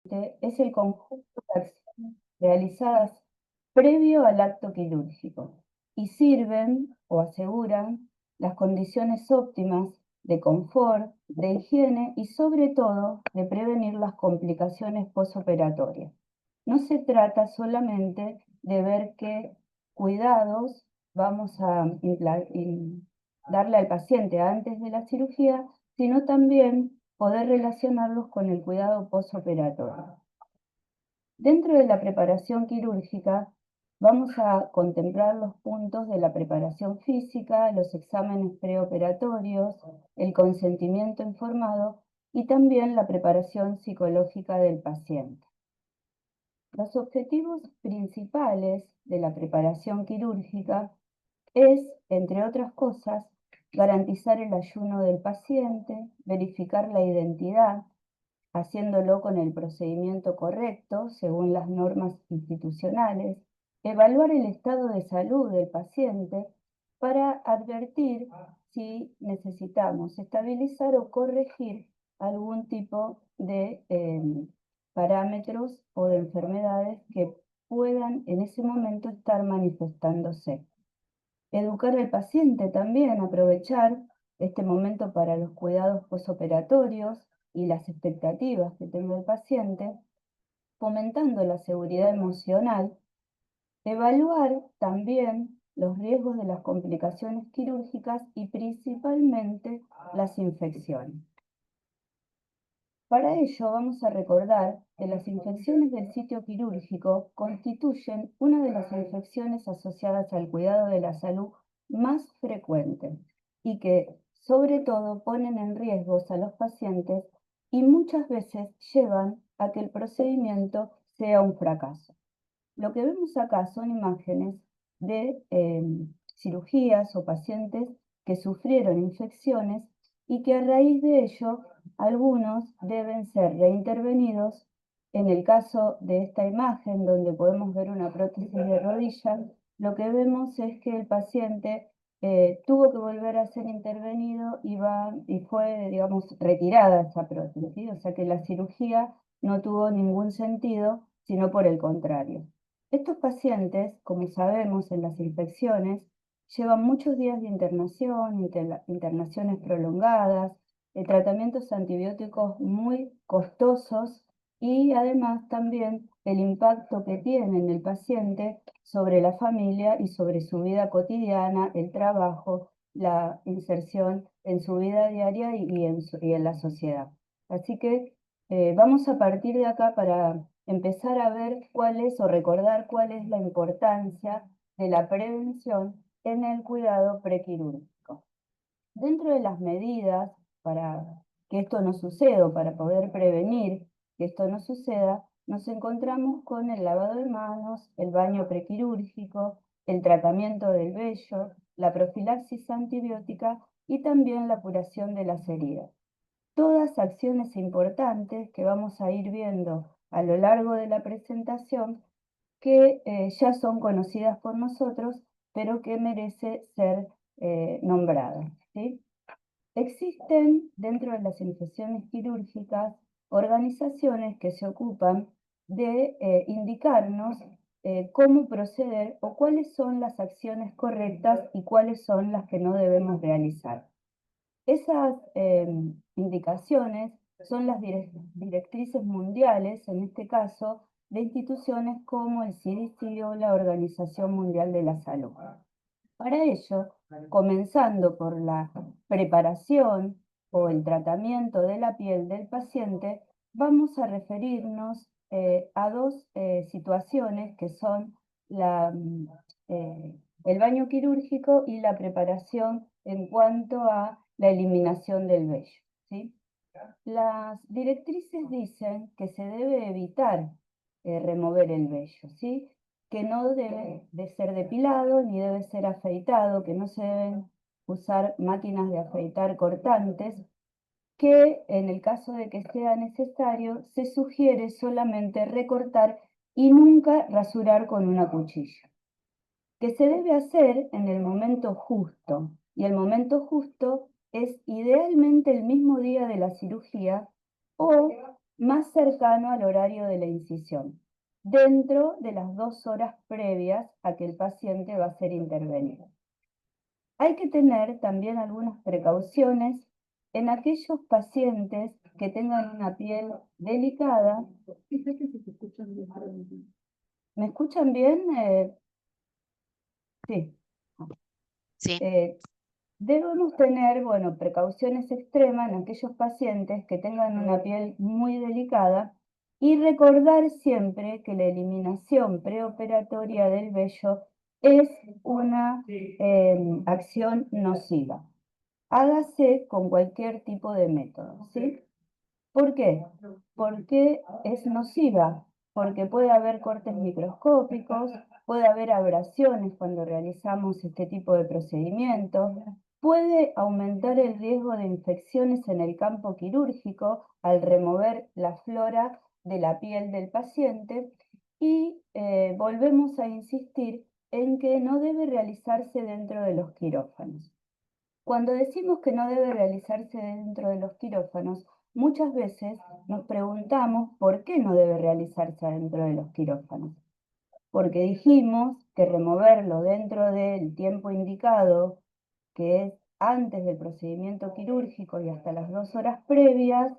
es el conjunto de acciones realizadas previo al acto quirúrgico y sirven o aseguran las condiciones óptimas de confort, de higiene y sobre todo de prevenir las complicaciones posoperatorias. No se trata solamente de ver qué cuidados vamos a darle al paciente antes de la cirugía, sino también poder relacionarlos con el cuidado posoperatorio. Dentro de la preparación quirúrgica, vamos a contemplar los puntos de la preparación física, los exámenes preoperatorios, el consentimiento informado y también la preparación psicológica del paciente. Los objetivos principales de la preparación quirúrgica es, entre otras cosas, garantizar el ayuno del paciente, verificar la identidad, haciéndolo con el procedimiento correcto, según las normas institucionales, evaluar el estado de salud del paciente para advertir si necesitamos estabilizar o corregir algún tipo de parámetros o de enfermedades que puedan en ese momento estar manifestándose. Educar al paciente también, aprovechar este momento para los cuidados posoperatorios y las expectativas que tenga el paciente, fomentando la seguridad emocional, evaluar también los riesgos de las complicaciones quirúrgicas y principalmente las infecciones. Para ello vamos a recordar que las infecciones del sitio quirúrgico constituyen una de las infecciones asociadas al cuidado de la salud más frecuentes y que sobre todo ponen en riesgo a los pacientes y muchas veces llevan a que el procedimiento sea un fracaso. Lo que vemos acá son imágenes de cirugías o pacientes que sufrieron infecciones y que a raíz de ello algunos deben ser reintervenidos. En el caso de esta imagen, donde podemos ver una prótesis de rodilla, lo que vemos es que el paciente tuvo que volver a ser intervenido y fue, digamos, retirada esa prótesis, ¿sí? O sea que la cirugía no tuvo ningún sentido, sino por el contrario. Estos pacientes, como sabemos en las infecciones, llevan muchos días de internación, internaciones prolongadas, tratamientos antibióticos muy costosos y además también el impacto que tiene en el paciente sobre la familia y sobre su vida cotidiana, el trabajo, la inserción en su vida diaria y en la sociedad. Así que vamos a partir de acá para empezar a ver cuál es o recordar cuál es la importancia de la prevención en el cuidado prequirúrgico. Dentro de las medidas para que esto no suceda o para poder prevenir que esto no suceda, nos encontramos con el lavado de manos, el baño prequirúrgico, el tratamiento del vello, la profilaxis antibiótica y también la curación de las heridas. Todas acciones importantes que vamos a ir viendo a lo largo de la presentación que ya son conocidas por nosotros, pero que merece ser nombradas, ¿sí? Existen dentro de las infecciones quirúrgicas organizaciones que se ocupan de indicarnos cómo proceder o cuáles son las acciones correctas y cuáles son las que no debemos realizar. Esas indicaciones son las directrices mundiales, en este caso, de instituciones como el CDC o la Organización Mundial de la Salud. Para ello, comenzando por la preparación o el tratamiento de la piel del paciente, vamos a referirnos a dos situaciones que son el baño quirúrgico y la preparación en cuanto a la eliminación del vello, ¿sí? Las directrices dicen que se debe evitar remover el vello, ¿sí? Que no debe de ser depilado ni debe ser afeitado, que no se deben usar máquinas de afeitar cortantes, que en el caso de que sea necesario, se sugiere solamente recortar y nunca rasurar con una cuchilla. Que se debe hacer en el momento justo, y el momento justo es idealmente el mismo día de la cirugía o más cercano al horario de la incisión, dentro de las 2 horas previas a que el paciente va a ser intervenido. Hay que tener también algunas precauciones en aquellos pacientes que tengan una piel delicada. ¿Me escuchan bien? Sí. Sí, Debemos tener, bueno, precauciones extremas en aquellos pacientes que tengan una piel muy delicada y recordar siempre que la eliminación preoperatoria del vello es una acción nociva. Hágase con cualquier tipo de método, ¿sí? ¿Por qué? Porque es nociva, porque puede haber cortes microscópicos, puede haber abrasiones cuando realizamos este tipo de procedimientos, puede aumentar el riesgo de infecciones en el campo quirúrgico al remover la flora de la piel del paciente y volvemos a insistir en que no debe realizarse dentro de los quirófanos. Cuando decimos que no debe realizarse dentro de los quirófanos, muchas veces nos preguntamos por qué no debe realizarse dentro de los quirófanos. Porque dijimos que removerlo dentro del tiempo indicado, que es antes del procedimiento quirúrgico y hasta las 2 horas previas,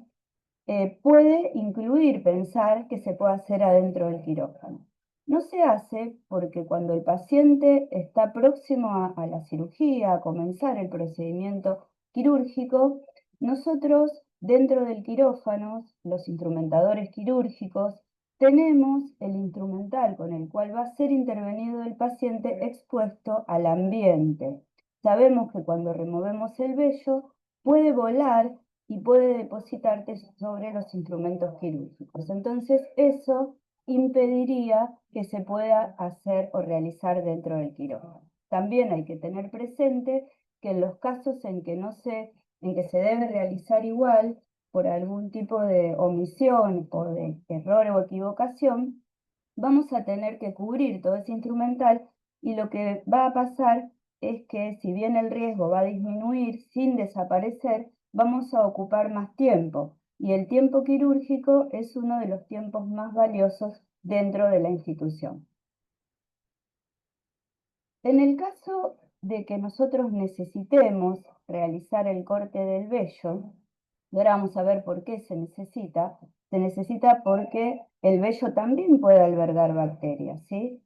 puede incluir pensar que se puede hacer adentro del quirófano. No se hace porque cuando el paciente está próximo a la cirugía, a comenzar el procedimiento quirúrgico, nosotros dentro del quirófano, los instrumentadores quirúrgicos, tenemos el instrumental con el cual va a ser intervenido el paciente expuesto al ambiente. Sabemos que cuando removemos el vello puede volar y puede depositarte sobre los instrumentos quirúrgicos. Entonces, eso impediría que se pueda hacer o realizar dentro del quirófano. También hay que tener presente que en los casos en que en que se debe realizar igual por algún tipo de omisión o de error o equivocación, vamos a tener que cubrir todo ese instrumental y lo que va a pasar es que si bien el riesgo va a disminuir sin desaparecer, vamos a ocupar más tiempo y el tiempo quirúrgico es uno de los tiempos más valiosos dentro de la institución. En el caso de que nosotros necesitemos realizar el corte del vello, y ahora vamos a ver por qué se necesita porque el vello también puede albergar bacterias, ¿sí?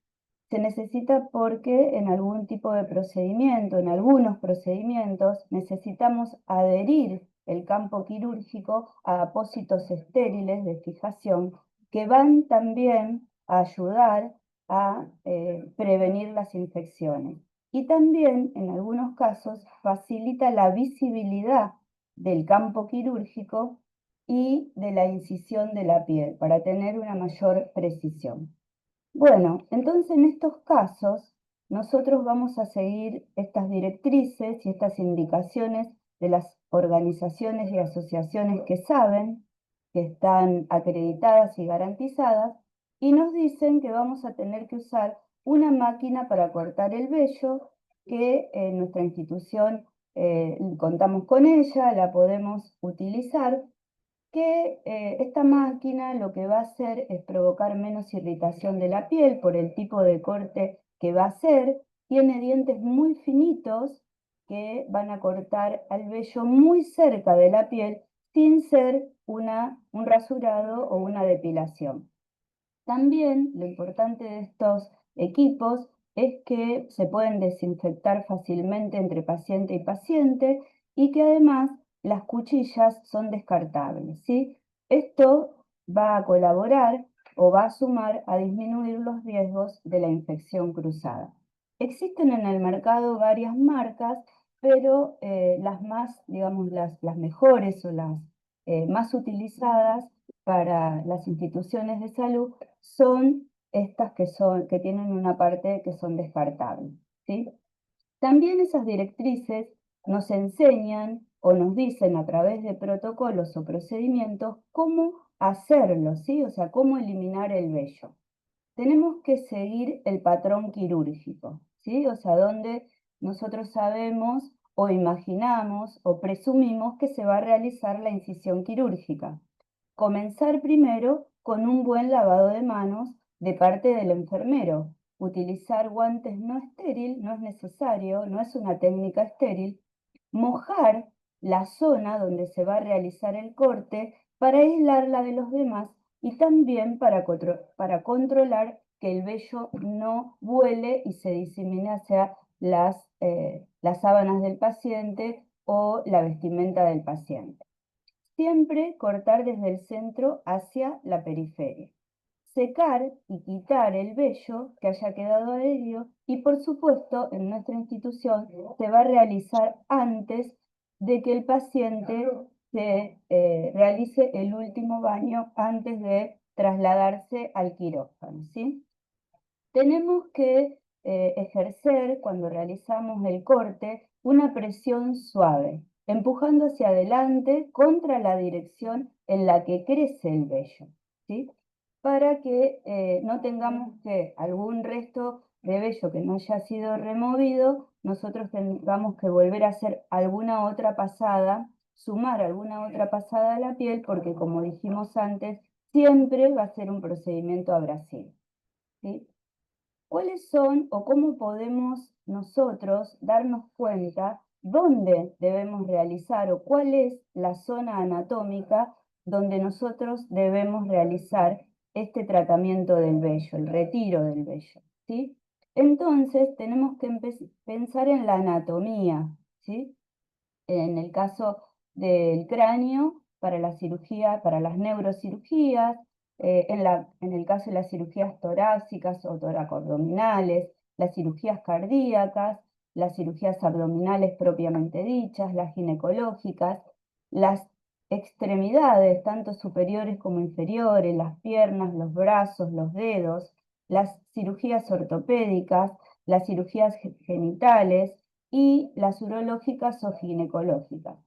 Se necesita porque en algún tipo de procedimiento, en algunos procedimientos, necesitamos adherir el campo quirúrgico a apósitos estériles de fijación que van también a ayudar a prevenir las infecciones. Y también, en algunos casos, facilita la visibilidad del campo quirúrgico y de la incisión de la piel para tener una mayor precisión. Bueno, entonces en estos casos nosotros vamos a seguir estas directrices y estas indicaciones de las organizaciones y asociaciones que saben, que están acreditadas y garantizadas, y nos dicen que vamos a tener que usar una máquina para cortar el vello, que en nuestra institución contamos con ella, la podemos utilizar que esta máquina lo que va a hacer es provocar menos irritación de la piel por el tipo de corte que va a hacer. Tiene dientes muy finitos que van a cortar al vello muy cerca de la piel sin ser un rasurado o una depilación. También lo importante de estos equipos es que se pueden desinfectar fácilmente entre paciente y paciente y que además las cuchillas son descartables, ¿sí? Esto va a colaborar o va a sumar a disminuir los riesgos de la infección cruzada. Existen en el mercado varias marcas, pero las más, digamos, las mejores o las más utilizadas para las instituciones de salud son estas que tienen una parte que son descartables, ¿sí? También esas directrices nos enseñan o nos dicen a través de protocolos o procedimientos cómo hacerlo, ¿sí? O sea, cómo eliminar el vello. Tenemos que seguir el patrón quirúrgico, ¿sí? O sea, donde nosotros sabemos o imaginamos o presumimos que se va a realizar la incisión quirúrgica. comenzar primero con un buen lavado de manos de parte del enfermero. Utilizar guantes no estéril no es necesario, no es una técnica estéril. Mojar la zona donde se va a realizar el corte para aislarla de los demás y también para controlar que el vello no vuele y se disemine hacia las sábanas del paciente o la vestimenta del paciente. Siempre cortar desde el centro hacia la periferia. Secar y quitar el vello que haya quedado adherido y por supuesto en nuestra institución se va a realizar antes de que el paciente se realice el último baño antes de trasladarse al quirófano, ¿sí? Tenemos que ejercer, cuando realizamos el corte, una presión suave, empujando hacia adelante contra la dirección en la que crece el vello, ¿sí? Para que no tengamos que algún resto de vello que no haya sido removido, nosotros tengamos que volver a hacer alguna otra pasada, sumar alguna otra pasada a la piel, porque como dijimos antes, siempre va a ser un procedimiento abrasivo, ¿sí? ¿Cuáles son o cómo podemos nosotros darnos cuenta dónde debemos realizar o cuál es la zona anatómica donde nosotros debemos realizar este tratamiento del vello, el retiro del vello, ¿sí? Entonces tenemos que pensar en la anatomía, ¿sí? En el caso del cráneo, para la cirugía, para las neurocirugías, en el caso de las cirugías torácicas o toracoabdominales, las cirugías cardíacas, las cirugías abdominales propiamente dichas, las ginecológicas, las extremidades, tanto superiores como inferiores, las piernas, los brazos, los dedos, las cirugías ortopédicas, las cirugías genitales, y las urológicas o ginecológicas.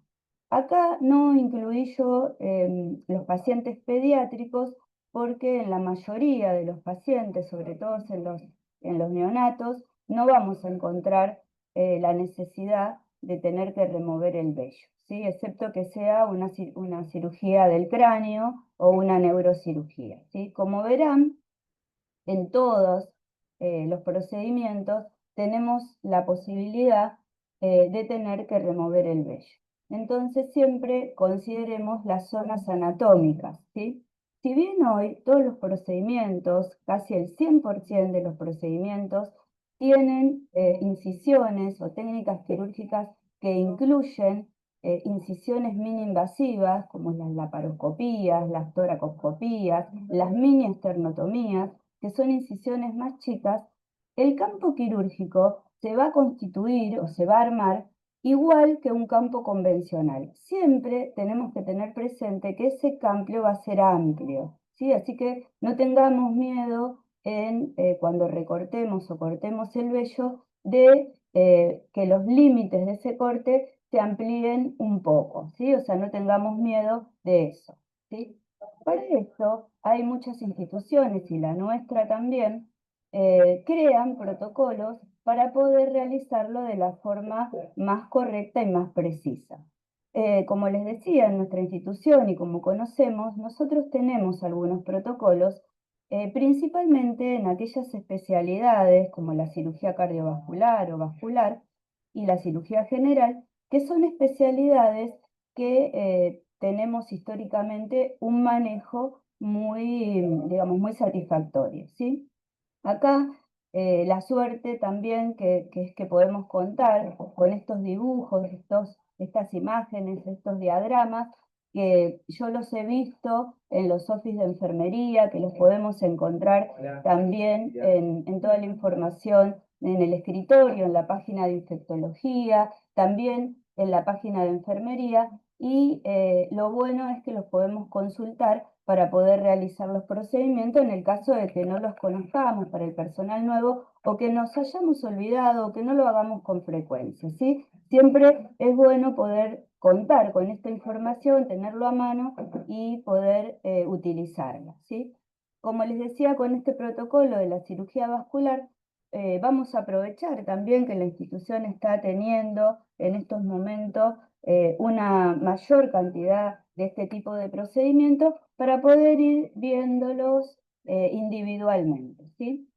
Acá no incluí yo los pacientes pediátricos porque en la mayoría de los pacientes, sobre todo en los neonatos, no vamos a encontrar la necesidad de tener que remover el vello, ¿sí? Excepto que sea una cirugía del cráneo o una neurocirugía, ¿sí? Como verán, en todos los procedimientos tenemos la posibilidad de tener que remover el vello. Entonces siempre consideremos las zonas anatómicas, ¿sí? Si bien hoy todos los procedimientos, casi el 100% de los procedimientos, tienen incisiones o técnicas quirúrgicas que incluyen incisiones mini invasivas, como las laparoscopías, las toracoscopías, las mini esternotomías, que son incisiones más chicas, el campo quirúrgico se va a constituir o se va a armar igual que un campo convencional. Siempre tenemos que tener presente que ese campo va a ser amplio, ¿sí? Así que no tengamos miedo en cuando recortemos o cortemos el vello de que los límites de ese corte se amplíen un poco, ¿sí? O sea, no tengamos miedo de eso, ¿sí? Para esto hay muchas instituciones, y la nuestra también, crean protocolos para poder realizarlo de la forma más correcta y más precisa. Como les decía, en nuestra institución y como conocemos, nosotros tenemos algunos protocolos, principalmente en aquellas especialidades como la cirugía cardiovascular o vascular y la cirugía general, que son especialidades que tenemos históricamente un manejo muy, digamos, muy satisfactorio, ¿sí? Acá la suerte también que es que podemos contar con estos dibujos, estas imágenes, estos diagramas, que yo los he visto en los office de enfermería, que los podemos encontrar también en toda la información en el escritorio, en la página de infectología, también en la página de enfermería, y lo bueno es que los podemos consultar para poder realizar los procedimientos en el caso de que no los conozcamos para el personal nuevo o que nos hayamos olvidado o que no lo hagamos con frecuencia, ¿sí? Siempre es bueno poder contar con esta información, tenerlo a mano y poder utilizarla, ¿sí? Como les decía, con este protocolo de la cirugía vascular, vamos a aprovechar también que la institución está teniendo en estos momentos una mayor cantidad de este tipo de procedimientos para poder ir viéndolos individualmente, ¿sí?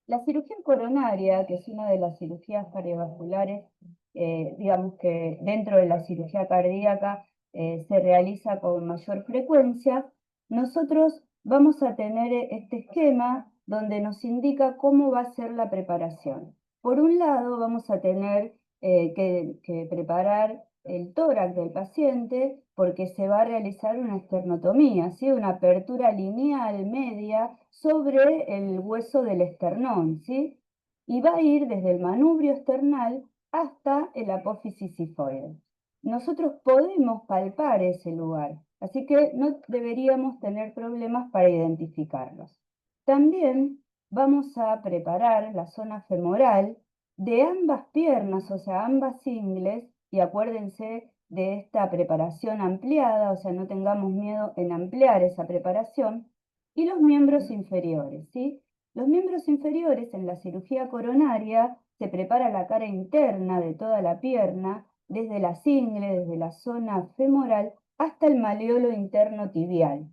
La cirugía coronaria, que es una de las cirugías cardiovasculares, digamos que dentro de la cirugía cardíaca se realiza con mayor frecuencia, nosotros vamos a tener este esquema donde nos indica cómo va a ser la preparación. Por un lado, vamos a tener que preparar el tórax del paciente porque se va a realizar una esternotomía, ¿sí? Una apertura lineal media sobre el hueso del esternón, ¿sí? Y va a ir desde el manubrio esternal hasta el apófisis sifoide. Nosotros podemos palpar ese lugar, así que no deberíamos tener problemas para identificarlos. También vamos a preparar la zona femoral de ambas piernas, o sea, ambas ingles, y acuérdense de esta preparación ampliada, o sea, no tengamos miedo en ampliar esa preparación, y los miembros inferiores, ¿sí? Los miembros inferiores en la cirugía coronaria se prepara la cara interna de toda la pierna, desde las ingles, desde la zona femoral, hasta el maleolo interno tibial.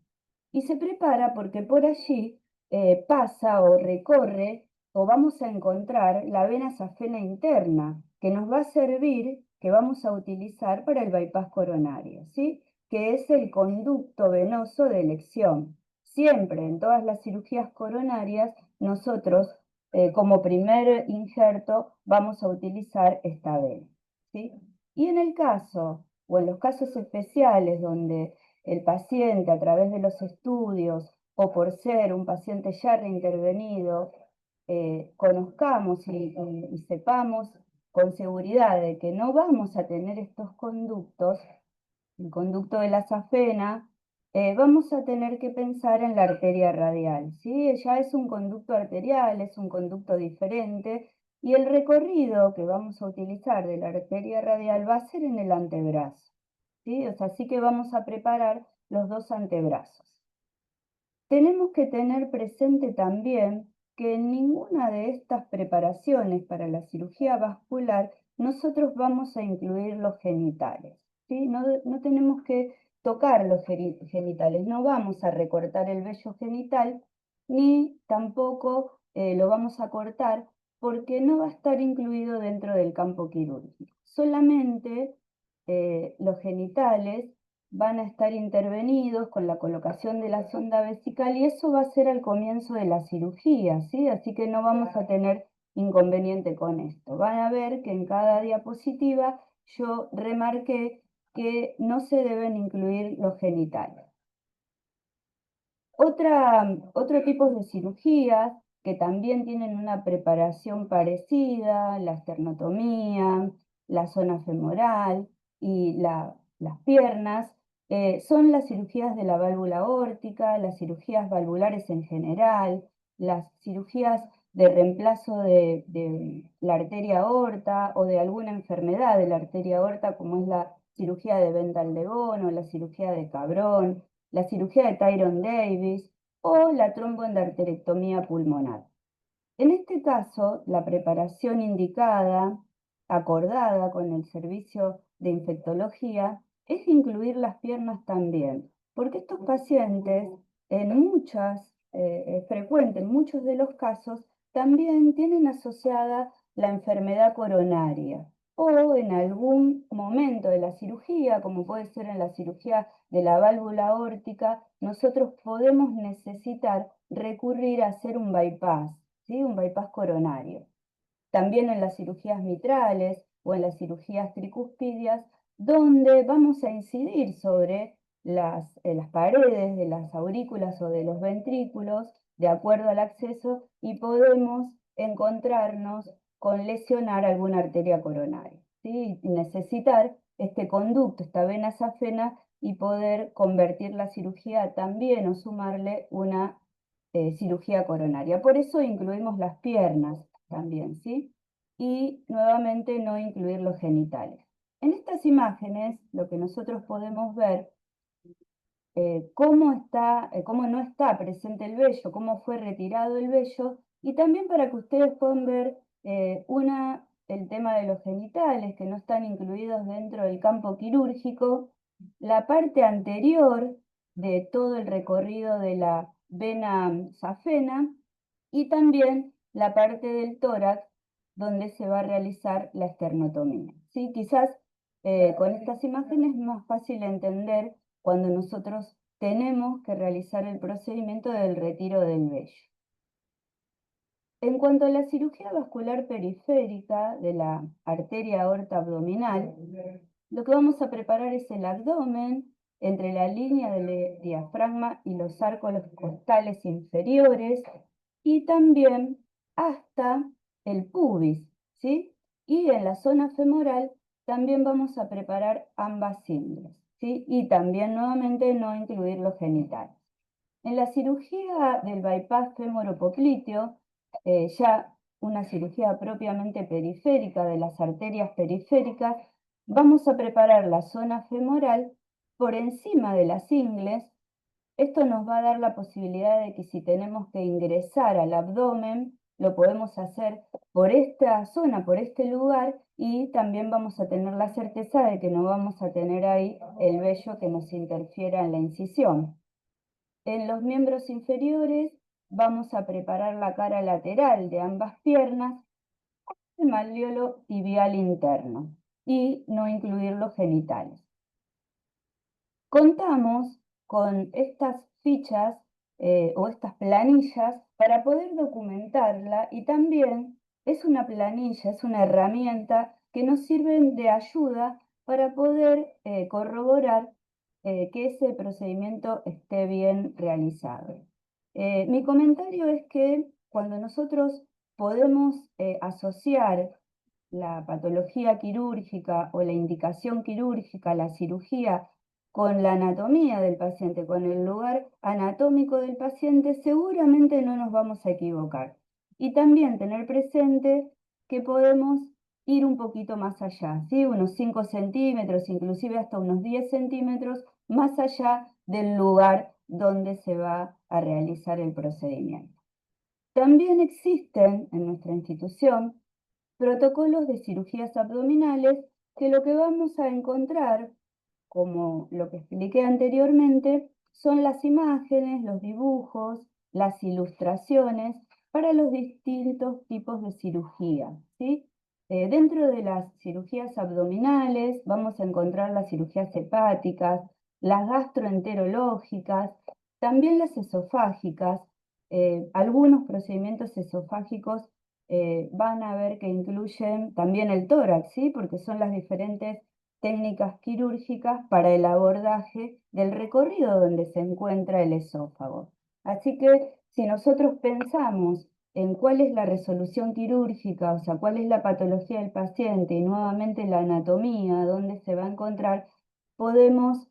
Y se prepara porque por allí pasa o recorre o vamos a encontrar la vena safena interna, que nos va a servir, que vamos a utilizar para el bypass coronario, ¿sí? Que es el conducto venoso de elección. Siempre en todas las cirugías coronarias, nosotros como primer injerto vamos a utilizar esta vena, ¿sí? Y en el caso, o en los casos especiales donde el paciente a través de los estudios o por ser un paciente ya reintervenido, conozcamos y sepamos con seguridad de que no vamos a tener estos conductos, el conducto de la safena, vamos a tener que pensar en la arteria radial, ¿sí? Ya es un conducto arterial, es un conducto diferente, y el recorrido que vamos a utilizar de la arteria radial va a ser en el antebrazo, ¿sí? O sea, sí que vamos a preparar los dos antebrazos. Tenemos que tener presente también que en ninguna de estas preparaciones para la cirugía vascular nosotros vamos a incluir los genitales, ¿sí? No tenemos que tocar los genitales, no vamos a recortar el vello genital ni tampoco lo vamos a cortar porque no va a estar incluido dentro del campo quirúrgico. Solamente los genitales van a estar intervenidos con la colocación de la sonda vesical y eso va a ser al comienzo de la cirugía, ¿sí? Así que no vamos a tener inconveniente con esto. Van a ver que en cada diapositiva yo remarqué que no se deben incluir los genitales. Otro tipo de cirugías que también tienen una preparación parecida, la esternotomía, la zona femoral y las piernas, son las cirugías de la válvula aórtica, las cirugías valvulares en general, las cirugías de reemplazo de la arteria aorta o de alguna enfermedad de la arteria aorta, como es la cirugía de Ventral-de-Bono, la cirugía de Cabrón, la cirugía de Tyrone Davis o la tromboendarterectomía pulmonar. En este caso, la preparación indicada, acordada con el servicio de infectología, es incluir las piernas también, porque estos pacientes, es frecuente en muchos de los casos, también tienen asociada la enfermedad coronaria o en algún momento de la cirugía, como puede ser en la cirugía de la válvula aórtica, nosotros podemos necesitar recurrir a hacer un bypass, ¿sí? Un bypass coronario. También en las cirugías mitrales o en las cirugías tricuspidias, donde vamos a incidir sobre las paredes de las aurículas o de los ventrículos, de acuerdo al acceso, y podemos encontrarnos con lesionar alguna arteria coronaria, ¿sí? Y necesitar este conducto, esta vena safena, y poder convertir la cirugía también o sumarle una cirugía coronaria. Por eso incluimos las piernas también, ¿sí? Y nuevamente no incluir los genitales. En estas imágenes lo que nosotros podemos ver cómo no está presente el vello, cómo fue retirado el vello, y también para que ustedes puedan ver el tema de los genitales que no están incluidos dentro del campo quirúrgico, la parte anterior de todo el recorrido de la vena safena y también la parte del tórax donde se va a realizar la esternotomía. ¿Sí? Quizás con estas imágenes es más fácil entender cuando nosotros tenemos que realizar el procedimiento del retiro del vello. En cuanto a la cirugía vascular periférica de la arteria aorta abdominal, lo que vamos a preparar es el abdomen entre la línea del diafragma y los árculos costales inferiores y también hasta el pubis, ¿sí? Y en la zona femoral también vamos a preparar ambas ingles, ¿sí? Y también nuevamente no incluir los genitales. En la cirugía del bypass femoropopliteo, ya una cirugía propiamente periférica de las arterias periféricas, vamos a preparar la zona femoral por encima de las ingles. Esto nos va a dar la posibilidad de que si tenemos que ingresar al abdomen, lo podemos hacer por esta zona, por este lugar, y también vamos a tener la certeza de que no vamos a tener ahí el vello que nos interfiera en la incisión. En los miembros inferiores vamos a preparar la cara lateral de ambas piernas, el malleolo tibial interno y no incluir los genitales. Contamos con estas fichas o estas planillas para poder documentarla y también es una planilla, es una herramienta que nos sirve de ayuda para poder corroborar que ese procedimiento esté bien realizado. Mi comentario es que cuando nosotros podemos asociar la patología quirúrgica o la indicación quirúrgica, la cirugía, con la anatomía del paciente, con el lugar anatómico del paciente, seguramente no nos vamos a equivocar. Y también tener presente que podemos ir un poquito más allá, ¿sí? Unos 5 centímetros, inclusive hasta unos 10 centímetros más allá del lugar donde se va a realizar el procedimiento. También existen en nuestra institución protocolos de cirugías abdominales que lo que vamos a encontrar, como lo que expliqué anteriormente, son las imágenes, los dibujos, las ilustraciones para los distintos tipos de cirugía, ¿sí? Dentro de las cirugías abdominales vamos a encontrar las cirugías hepáticas, las gastroenterológicas, también las esofágicas. Algunos procedimientos esofágicos van a ver que incluyen también el tórax, ¿sí? Porque son las diferentes técnicas quirúrgicas para el abordaje del recorrido donde se encuentra el esófago. Así que si nosotros pensamos en cuál es la resolución quirúrgica, o sea, cuál es la patología del paciente y nuevamente la anatomía, dónde se va a encontrar, podemos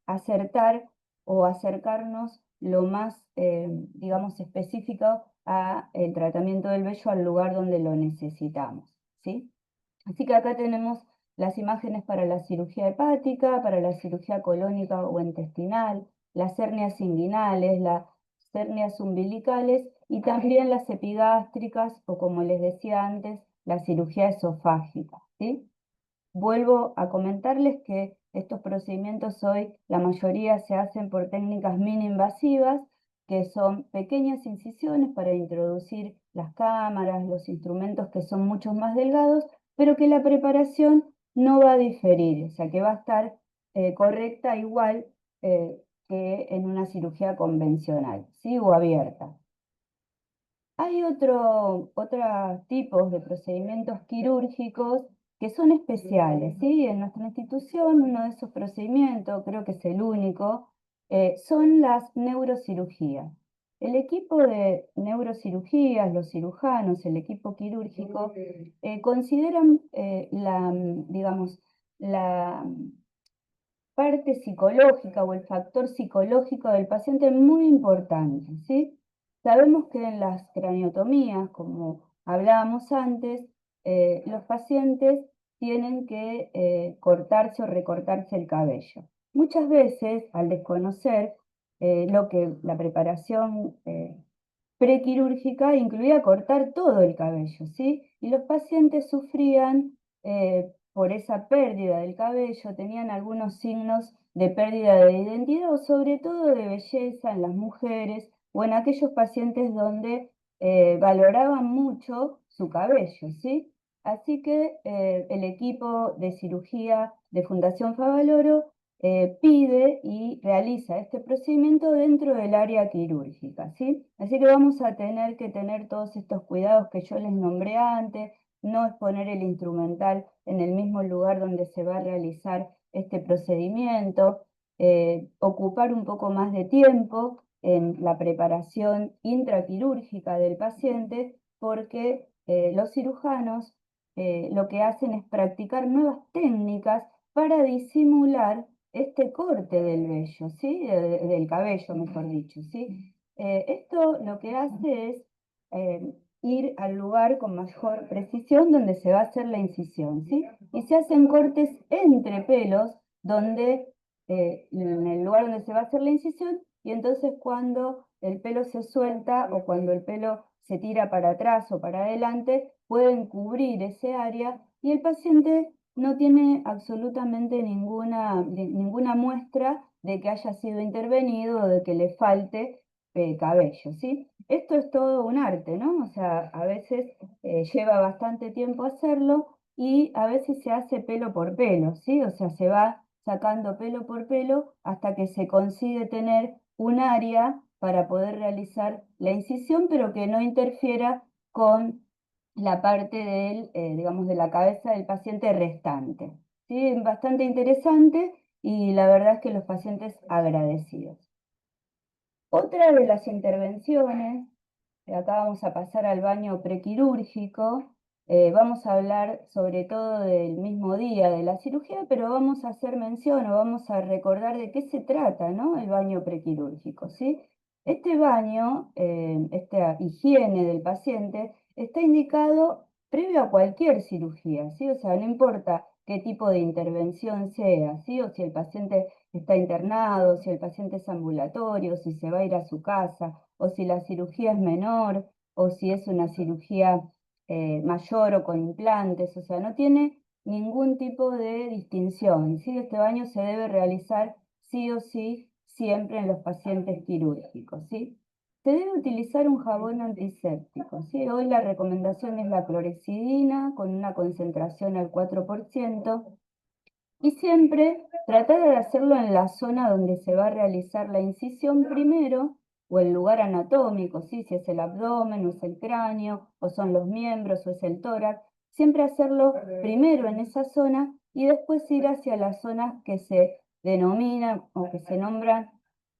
acertar o acercarnos lo más, digamos, específico a el tratamiento del vello al lugar donde lo necesitamos, ¿sí? Así que acá tenemos las imágenes para la cirugía hepática, para la cirugía colónica o intestinal, las hernias inguinales, las hernias umbilicales y también las epigástricas o, como les decía antes, la cirugía esofágica, ¿sí? Vuelvo a comentarles que estos procedimientos hoy, la mayoría se hacen por técnicas mini-invasivas, que son pequeñas incisiones para introducir las cámaras, los instrumentos que son mucho más delgados, pero que la preparación no va a diferir, o sea que va a estar correcta igual que en una cirugía convencional, ¿sí? O abierta. Hay otros tipos de procedimientos quirúrgicos que son especiales, ¿sí? En nuestra institución, uno de esos procedimientos, creo que es el único, son las neurocirugías. El equipo de neurocirugías, los cirujanos, el equipo quirúrgico, consideran digamos, la parte psicológica o el factor psicológico del paciente muy importante, ¿sí? Sabemos que en las craniotomías, como hablábamos antes, los pacientes tienen que cortarse o recortarse el cabello. Muchas veces, al desconocer lo que la preparación prequirúrgica incluía cortar todo el cabello, ¿sí? Y los pacientes sufrían por esa pérdida del cabello, tenían algunos signos de pérdida de identidad o sobre todo de belleza en las mujeres o en aquellos pacientes donde valoraban mucho su cabello, ¿sí? Así que el equipo de cirugía de Fundación Favaloro pide y realiza este procedimiento dentro del área quirúrgica, ¿sí? Así que vamos a tener que tener todos estos cuidados que yo les nombré antes, no exponer el instrumental en el mismo lugar donde se va a realizar este procedimiento, ocupar un poco más de tiempo en la preparación intraquirúrgica del paciente, porque los cirujanos lo que hacen es practicar nuevas técnicas para disimular este corte del vello, ¿sí? Del cabello, mejor dicho, ¿sí? Esto lo que hace es ir al lugar con mayor precisión donde se va a hacer la incisión, ¿sí? Y se hacen cortes entre pelos donde, en el lugar donde se va a hacer la incisión, y entonces cuando el pelo se suelta o cuando el pelo se tira para atrás o para adelante, pueden cubrir ese área y el paciente no tiene absolutamente ninguna muestra de que haya sido intervenido o de que le falte cabello, ¿sí? Esto es todo un arte, ¿no? O sea, a veces lleva bastante tiempo hacerlo y a veces se hace pelo por pelo, ¿sí? O sea, se va sacando pelo por pelo hasta que se consigue tener un área para poder realizar la incisión, pero que no interfiera con la parte del, digamos, de la cabeza del paciente restante. ¿Sí? Es bastante interesante y la verdad es que los pacientes agradecidos. Otra de las intervenciones, acá vamos a pasar al baño prequirúrgico, vamos a hablar sobre todo del mismo día de la cirugía, pero vamos a hacer mención o vamos a recordar de qué se trata, ¿no? El baño prequirúrgico, ¿sí? Este baño, esta higiene del paciente, está indicado previo a cualquier cirugía, ¿sí? O sea, no importa qué tipo de intervención sea, ¿sí? O si el paciente está internado, si el paciente es ambulatorio, si se va a ir a su casa, o si la cirugía es menor, o si es una cirugía mayor o con implantes, o sea, no tiene ningún tipo de distinción, ¿sí? Este baño se debe realizar sí o sí siempre en los pacientes quirúrgicos, ¿sí? Se debe utilizar un jabón antiséptico, ¿sí? Hoy la recomendación es la clorexidina con una concentración al 4%, y siempre tratar de hacerlo en la zona donde se va a realizar la incisión primero, o el lugar anatómico, ¿sí? Si es el abdomen o es el cráneo, o son los miembros o es el tórax. Siempre hacerlo primero en esa zona y después ir hacia las zonas que se denominan o que se nombran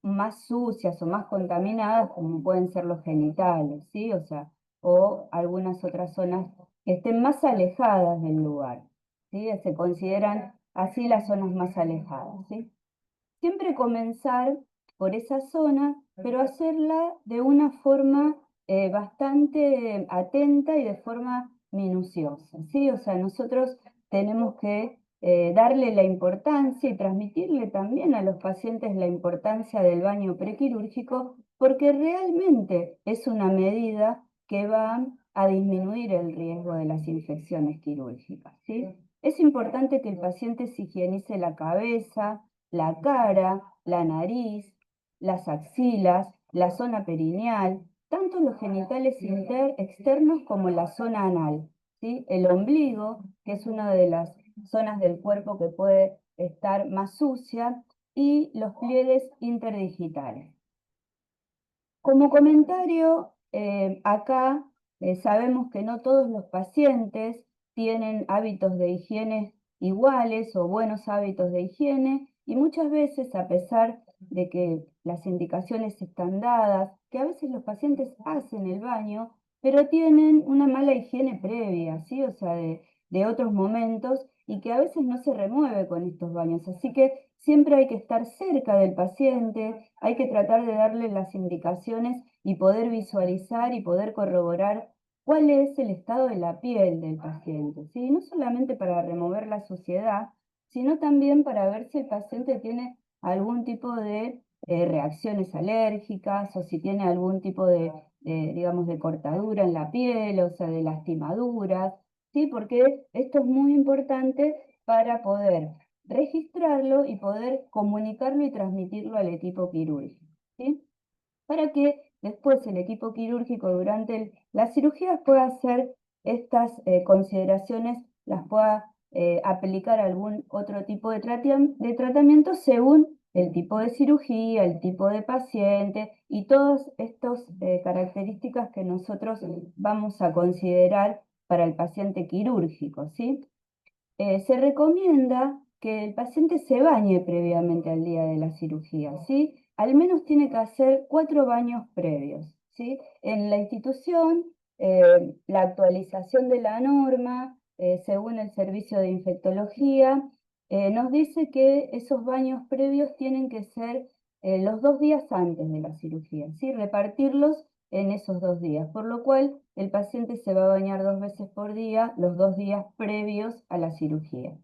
más sucias o más contaminadas, como pueden ser los genitales, ¿sí? O sea, o algunas otras zonas que estén más alejadas del lugar, ¿sí? Se consideran así las zonas más alejadas, ¿sí? Siempre comenzar por esa zona, pero hacerla de una forma bastante atenta y de forma minuciosa, ¿sí? O sea, nosotros tenemos que darle la importancia y transmitirle también a los pacientes la importancia del baño prequirúrgico, porque realmente es una medida que va a disminuir el riesgo de las infecciones quirúrgicas, ¿sí? Es importante que el paciente se higienice la cabeza, la cara, la nariz, las axilas, la zona perineal, tanto los genitales externos como la zona anal, ¿sí? El ombligo, que es una de las zonas del cuerpo que puede estar más sucia, y los pliegues interdigitales. Como comentario, acá sabemos que no todos los pacientes tienen hábitos de higiene iguales o buenos hábitos de higiene, y muchas veces, a pesar de que las indicaciones están dadas, que a veces los pacientes hacen el baño, pero tienen una mala higiene previa, ¿sí? O sea, de otros momentos, y que a veces no se remueve con estos baños. Así que siempre hay que estar cerca del paciente, hay que tratar de darle las indicaciones y poder visualizar y poder corroborar cuál es el estado de la piel del paciente, ¿sí? No solamente para remover la suciedad, sino también para ver si el paciente tiene algún tipo de reacciones alérgicas o si tiene algún tipo de, digamos, de cortadura en la piel, o sea, de lastimaduras, ¿sí? Porque esto es muy importante para poder registrarlo y poder comunicarlo y transmitirlo al equipo quirúrgico, ¿sí? Para que después el equipo quirúrgico durante la cirugía pueda hacer estas consideraciones, las pueda aplicar a algún otro tipo de tratamiento según el tipo de cirugía, el tipo de paciente y todas estas características que nosotros vamos a considerar para el paciente quirúrgico, ¿sí? Se recomienda que el paciente se bañe previamente al día de la cirugía, ¿sí? Al menos tiene que hacer 4 baños previos, ¿sí? En la institución, la actualización de la norma, según el servicio de infectología, nos dice que esos baños previos tienen que ser los 2 días antes de la cirugía, ¿sí? Repartirlos en esos 2 días, por lo cual el paciente se va a bañar 2 veces por día, los 2 días previos a la cirugía.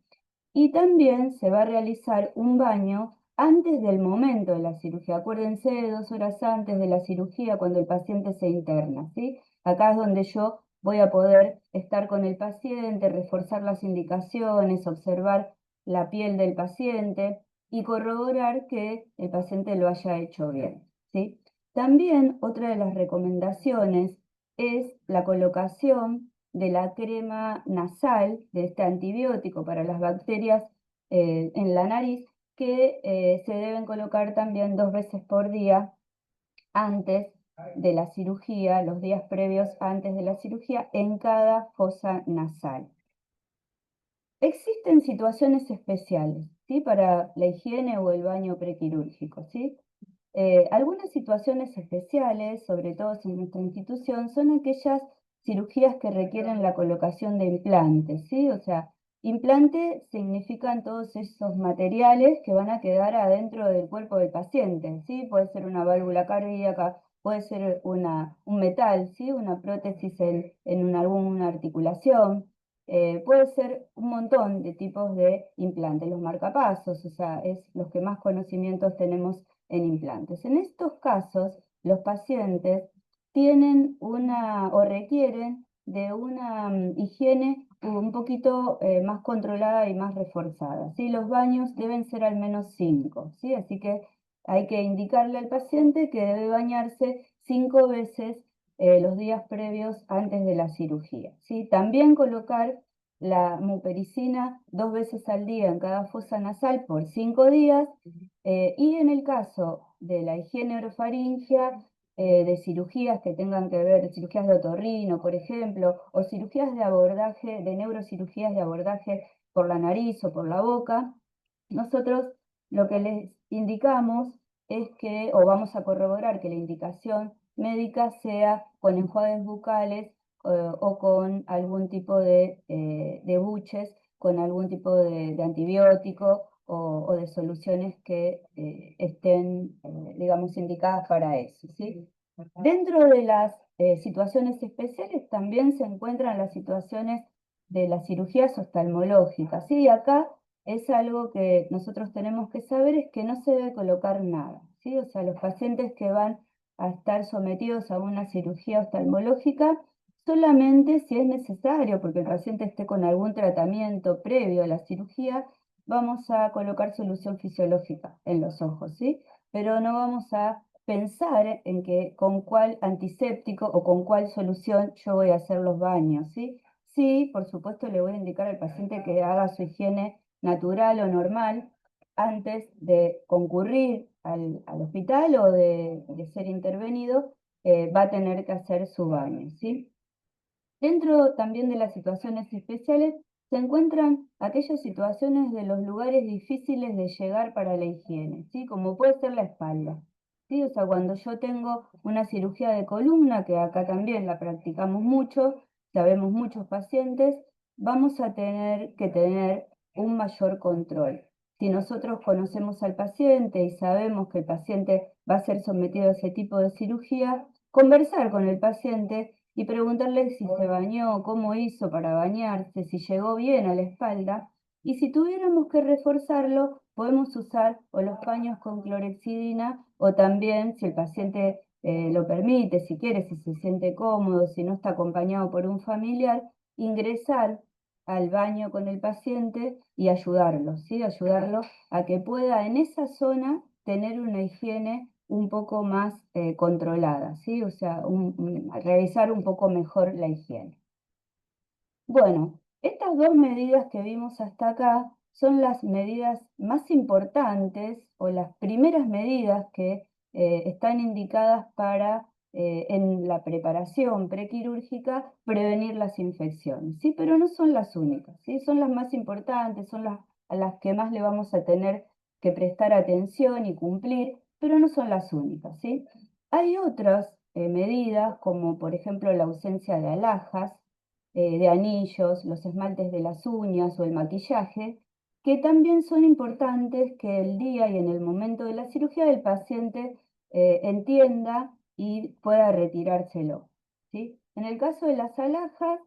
Y también se va a realizar un baño antes del momento de la cirugía. Acuérdense, 2 horas antes de la cirugía, cuando el paciente se interna, ¿sí? Acá es donde yo voy a poder estar con el paciente, reforzar las indicaciones, observar la piel del paciente y corroborar que el paciente lo haya hecho bien, ¿sí? También otra de las recomendaciones es la colocación de la crema nasal, de este antibiótico para las bacterias en la nariz, que se deben colocar también 2 veces por día antes de la cirugía, los días previos antes de la cirugía, en cada fosa nasal. Existen situaciones especiales, ¿sí? Para la higiene o el baño prequirúrgico, ¿sí? Algunas situaciones especiales, sobre todo en nuestra institución, son aquellas cirugías que requieren la colocación de implantes, ¿sí? O sea, implante significan todos esos materiales que van a quedar adentro del cuerpo del paciente, ¿sí? Puede ser una válvula cardíaca, puede ser un metal, ¿sí? Una prótesis en alguna articulación, puede ser un montón de tipos de implantes, los marcapasos, o sea, es los que más conocimientos tenemos en implantes. En estos casos, los pacientes tienen o requieren de una higiene un poquito más controlada y más reforzada, ¿sí? Los baños deben ser al menos 5, ¿sí? Así que hay que indicarle al paciente que debe bañarse 5 veces los días previos antes de la cirugía, ¿sí? También colocar la mupiricina 2 veces al día en cada fosa nasal por 5 días, y en el caso de la higiene orofaringea, de cirugías que tengan que ver, cirugías de otorrino, por ejemplo, o cirugías de abordaje, de neurocirugías de abordaje por la nariz o por la boca, nosotros lo que les indicamos es que, o vamos a corroborar que la indicación médica sea con enjuagues bucales o con algún tipo de buches, con algún tipo de antibiótico o de soluciones que estén, digamos, indicadas para eso, ¿sí? Dentro de las situaciones especiales también se encuentran las situaciones de las cirugías oftalmológicas, ¿sí? Acá es algo que nosotros tenemos que saber, es que no se debe colocar nada, ¿sí? O sea, los pacientes que van a estar sometidos a una cirugía oftalmológica solamente si es necesario, porque el paciente esté con algún tratamiento previo a la cirugía, vamos a colocar solución fisiológica en los ojos, ¿sí? Pero no vamos a pensar en que con cuál antiséptico o con cuál solución yo voy a hacer los baños, ¿sí? Sí, por supuesto le voy a indicar al paciente que haga su higiene natural o normal antes de concurrir al hospital o de ser intervenido, va a tener que hacer su baño, ¿sí? Dentro también de las situaciones especiales se encuentran aquellas situaciones de los lugares difíciles de llegar para la higiene, ¿sí? Como puede ser la espalda, ¿sí? O sea, cuando yo tengo una cirugía de columna, que acá también la practicamos mucho, sabemos muchos pacientes, vamos a tener que tener un mayor control. Si nosotros conocemos al paciente y sabemos que el paciente va a ser sometido a ese tipo de cirugía, conversar con el paciente y preguntarle si se bañó, cómo hizo para bañarse, si llegó bien a la espalda. Y si tuviéramos que reforzarlo, podemos usar o los paños con clorexidina o también, si el paciente lo permite, si quiere, si se siente cómodo, si no está acompañado por un familiar, ingresar al baño con el paciente y ayudarlo, ¿sí? Ayudarlo a que pueda en esa zona tener una higiene un poco más controlada, ¿sí? O sea, realizar un poco mejor la higiene. Bueno, estas dos medidas que vimos hasta acá son las medidas más importantes o las primeras medidas que están indicadas para, en la preparación prequirúrgica, prevenir las infecciones, ¿sí? Pero no son las únicas, ¿sí? Son las más importantes, son a las que más le vamos a tener que prestar atención y cumplir, pero no son las únicas, ¿sí? Hay otras medidas, como por ejemplo la ausencia de alhajas, de anillos, los esmaltes de las uñas o el maquillaje, que también son importantes que el día y en el momento de la cirugía el paciente entienda y pueda retirárselo, ¿sí? En el caso de las alhajas,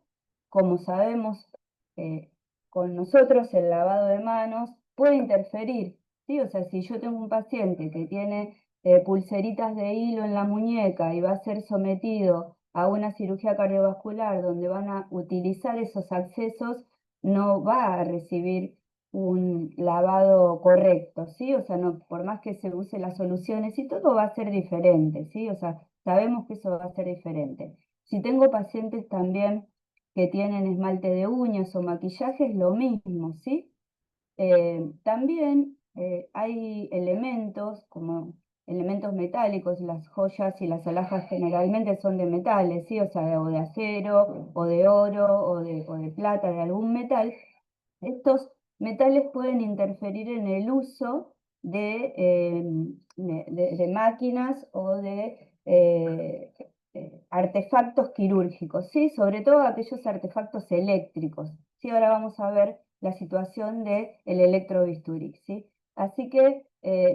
como sabemos, eh, con nosotros el lavado de manos puede interferir, ¿sí? O sea, si yo tengo un paciente que tiene pulseritas de hilo en la muñeca y va a ser sometido a una cirugía cardiovascular donde van a utilizar esos accesos, no va a recibir un lavado correcto, ¿sí? O sea, no, por más que se use las soluciones y todo va a ser diferente, ¿sí? O sea, sabemos que eso va a ser diferente. Si tengo pacientes también que tienen esmalte de uñas o maquillaje, es lo mismo, ¿sí? También hay elementos como elementos metálicos, las joyas y las alhajas generalmente son de metales, ¿sí? O sea, o de acero, o de oro, o de plata, de algún metal. Estos metales pueden interferir en el uso de máquinas o de artefactos quirúrgicos, ¿sí? Sobre todo aquellos artefactos eléctricos, ¿sí? Ahora vamos a ver la situación del electrobisturí, ¿sí? Así que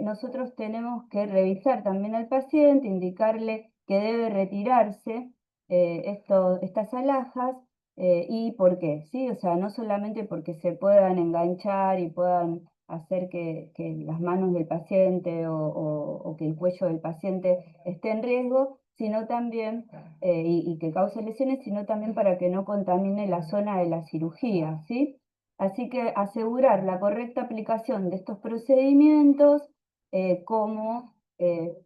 nosotros tenemos que revisar también al paciente, indicarle que debe retirarse estas alhajas y por qué, ¿sí? O sea, no solamente porque se puedan enganchar y puedan hacer que las manos del paciente o que el cuello del paciente esté en riesgo, sino también, y que cause lesiones, sino también para que no contamine la zona de la cirugía, ¿sí? Así que asegurar la correcta aplicación de estos procedimientos, como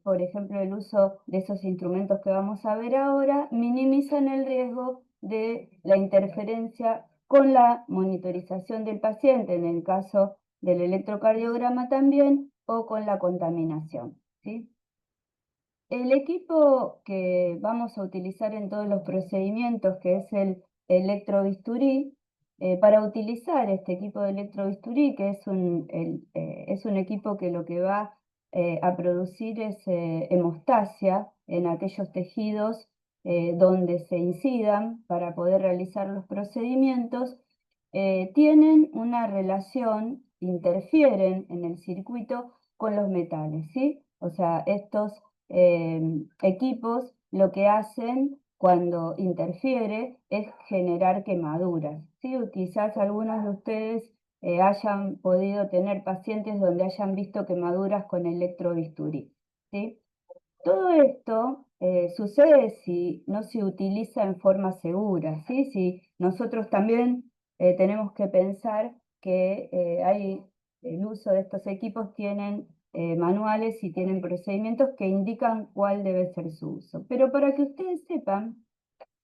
por ejemplo el uso de esos instrumentos que vamos a ver ahora, minimizan el riesgo de la interferencia con la monitorización del paciente, en el caso del electrocardiograma también, o con la contaminación, ¿sí? El equipo que vamos a utilizar en todos los procedimientos, que es el electrobisturí, para utilizar este equipo de electrobisturí, que es un equipo que lo que va a producir es hemostasia en aquellos tejidos donde se incidan para poder realizar los procedimientos, tienen una relación, interfieren en el circuito con los metales, ¿sí? O sea, estos equipos lo que hacen cuando interfiere es generar quemaduras, ¿sí? O quizás algunos de ustedes hayan podido tener pacientes donde hayan visto quemaduras con electrobisturí, ¿sí? Todo esto sucede si no se utiliza en forma segura, ¿sí? Si nosotros también tenemos que pensar que el uso de estos equipos tienen manuales y tienen procedimientos que indican cuál debe ser su uso. Pero para que ustedes sepan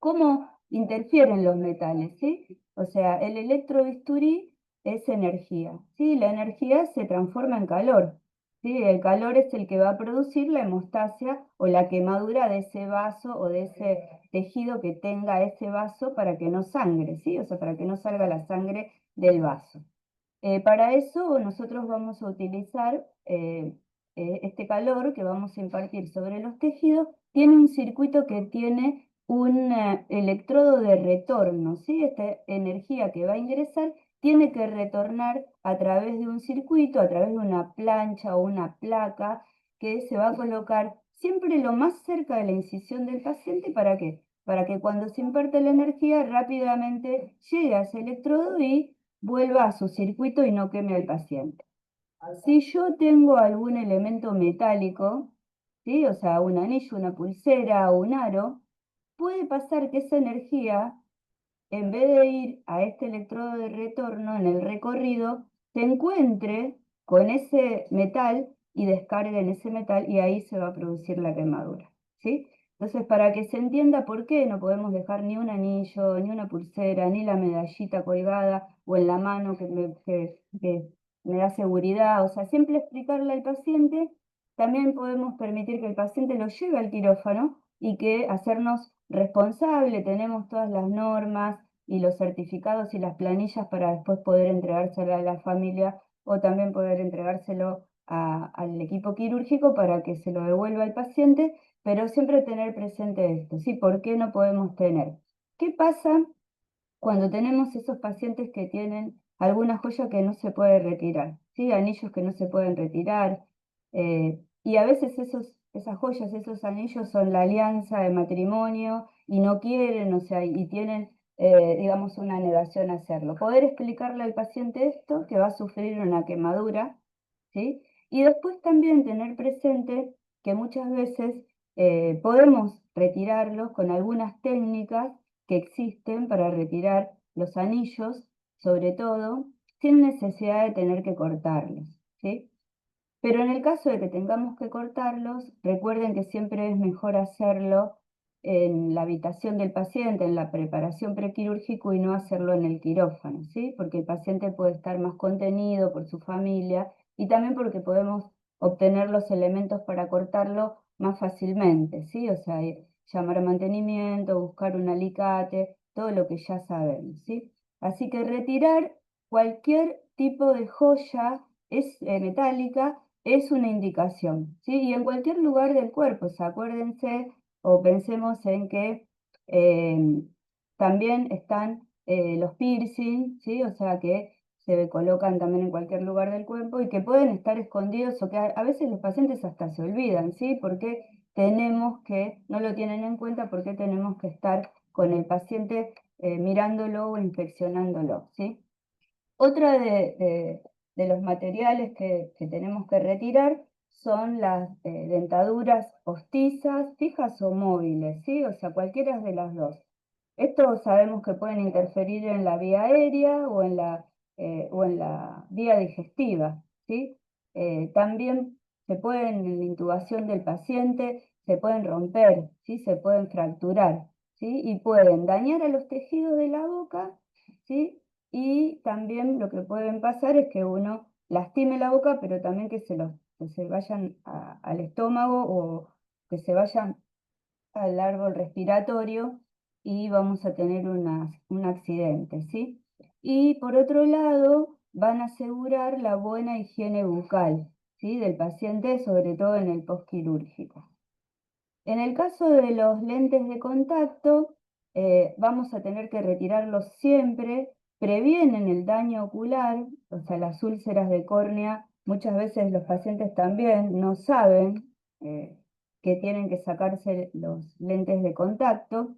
cómo interfieren los metales, ¿sí? O sea, el electrobisturí es energía, ¿sí? La energía se transforma en calor, ¿sí? El calor es el que va a producir la hemostasia o la quemadura de ese vaso o de ese tejido que tenga ese vaso para que no sangre, ¿sí? O sea, para que no salga la sangre del vaso. Para eso nosotros vamos a utilizar este calor que vamos a impartir sobre los tejidos, tiene un circuito que tiene un electrodo de retorno, ¿sí? Esta energía que va a ingresar tiene que retornar a través de un circuito, a través de una plancha o una placa que se va a colocar siempre lo más cerca de la incisión del paciente. ¿Para qué? Para que cuando se imparte la energía rápidamente llegue a ese electrodo y vuelva a su circuito y no queme al paciente. Si yo tengo algún elemento metálico, ¿sí? O sea, un anillo, una pulsera o un aro, puede pasar que esa energía en vez de ir a este electrodo de retorno en el recorrido, se encuentre con ese metal y descargue en ese metal y ahí se va a producir la quemadura, ¿sí? Entonces, para que se entienda por qué no podemos dejar ni un anillo, ni una pulsera, ni la medallita colgada o en la mano que me da seguridad, o sea, siempre explicarle al paciente, también podemos permitir que el paciente lo lleve al quirófano y que hacernos responsable, tenemos todas las normas y los certificados y las planillas para después poder entregárselo a la familia o también poder entregárselo al equipo quirúrgico para que se lo devuelva al paciente, pero siempre tener presente esto, ¿sí? ¿Por qué no podemos tener? ¿Qué pasa cuando tenemos esos pacientes que tienen alguna joya que no se puede retirar, ¿sí? Anillos que no se pueden retirar, y a veces esas joyas, esos anillos son la alianza de matrimonio y no quieren, o sea, y tienen, digamos, una negación a hacerlo. Poder explicarle al paciente esto, que va a sufrir una quemadura, ¿sí? Y después también tener presente que muchas veces podemos retirarlos con algunas técnicas que existen para retirar los anillos, sobre todo, sin necesidad de tener que cortarlos, ¿sí? Pero en el caso de que tengamos que cortarlos, recuerden que siempre es mejor hacerlo en la habitación del paciente, en la preparación prequirúrgico y no hacerlo en el quirófano, ¿sí? Porque el paciente puede estar más contenido por su familia y también porque podemos obtener los elementos para cortarlo más fácilmente, ¿sí? O sea, llamar a mantenimiento, buscar un alicate, todo lo que ya sabemos, ¿sí? Así que retirar cualquier tipo de joya metálica es una indicación, ¿sí? Y en cualquier lugar del cuerpo, o sea, acuérdense o pensemos en que eh, también están los piercing, ¿sí? O sea, que se colocan también en cualquier lugar del cuerpo y que pueden estar escondidos o que a veces los pacientes hasta se olvidan, ¿sí? Porque tenemos que, no lo tienen en cuenta porque tenemos que estar con el paciente mirándolo o inspeccionándolo, ¿sí? Otra de los materiales que tenemos que retirar son las dentaduras postizas, fijas o móviles, ¿sí? O sea, cualquiera de las dos. Estos sabemos que pueden interferir en la vía aérea o en la vía digestiva, ¿sí? También se pueden, en la intubación del paciente, se pueden romper, ¿sí? Se pueden fracturar, ¿sí? Y pueden dañar a los tejidos de la boca, ¿sí? Y también lo que pueden pasar es que uno lastime la boca, pero también que se vayan al estómago o que se vayan al árbol respiratorio y vamos a tener un accidente, ¿sí? Y por otro lado, van a asegurar la buena higiene bucal, ¿sí? Del paciente, sobre todo en el postquirúrgico. En el caso de los lentes de contacto, vamos a tener que retirarlos siempre, previenen el daño ocular, o sea, las úlceras de córnea, muchas veces los pacientes también no saben que tienen que sacarse los lentes de contacto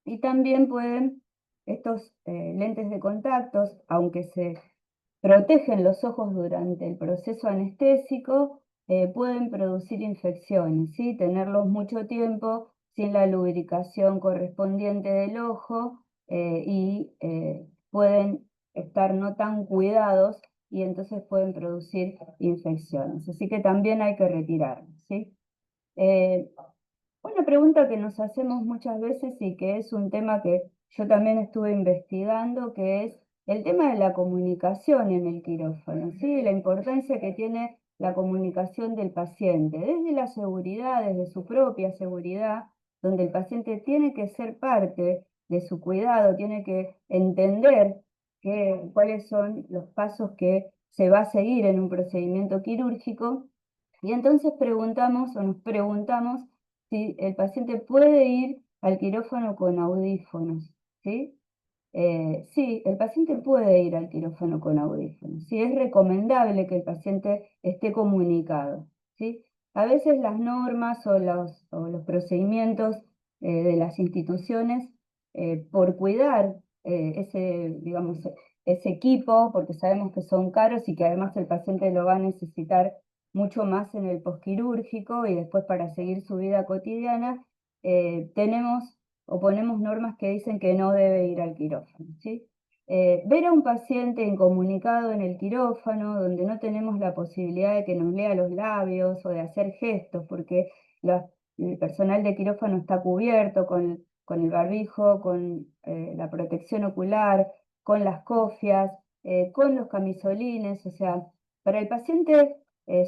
y también pueden estos lentes de contacto, aunque se protegen los ojos durante el proceso anestésico, pueden producir infecciones, ¿sí? Tenerlos mucho tiempo sin la lubricación correspondiente del ojo y pueden estar no tan cuidados y entonces pueden producir infecciones. Así que también hay que retirarlos, ¿sí? Eh, una pregunta que nos hacemos muchas veces y que es un tema que yo también estuve investigando, que es el tema de la comunicación en el quirófano, ¿sí? La importancia que tiene la comunicación del paciente, desde la seguridad, desde su propia seguridad, donde el paciente tiene que ser parte de su cuidado, tiene que entender cuáles son los pasos que se va a seguir en un procedimiento quirúrgico. Y entonces preguntamos o nos preguntamos si el paciente puede ir al quirófano con audífonos, ¿sí? Sí, el paciente puede ir al quirófano con audífonos. Sí, es recomendable que el paciente esté comunicado, ¿sí? A veces las normas o los procedimientos de las instituciones, por cuidar digamos, ese equipo, porque sabemos que son caros y que además el paciente lo va a necesitar mucho más en el posquirúrgico y después para seguir su vida cotidiana, tenemos o ponemos normas que dicen que no debe ir al quirófano, ¿sí? Ver a un paciente incomunicado en el quirófano, donde no tenemos la posibilidad de que nos lea los labios o de hacer gestos, porque el personal de quirófano está cubierto con el barbijo, con la protección ocular, con las cofias, con los camisolines, o sea, para el paciente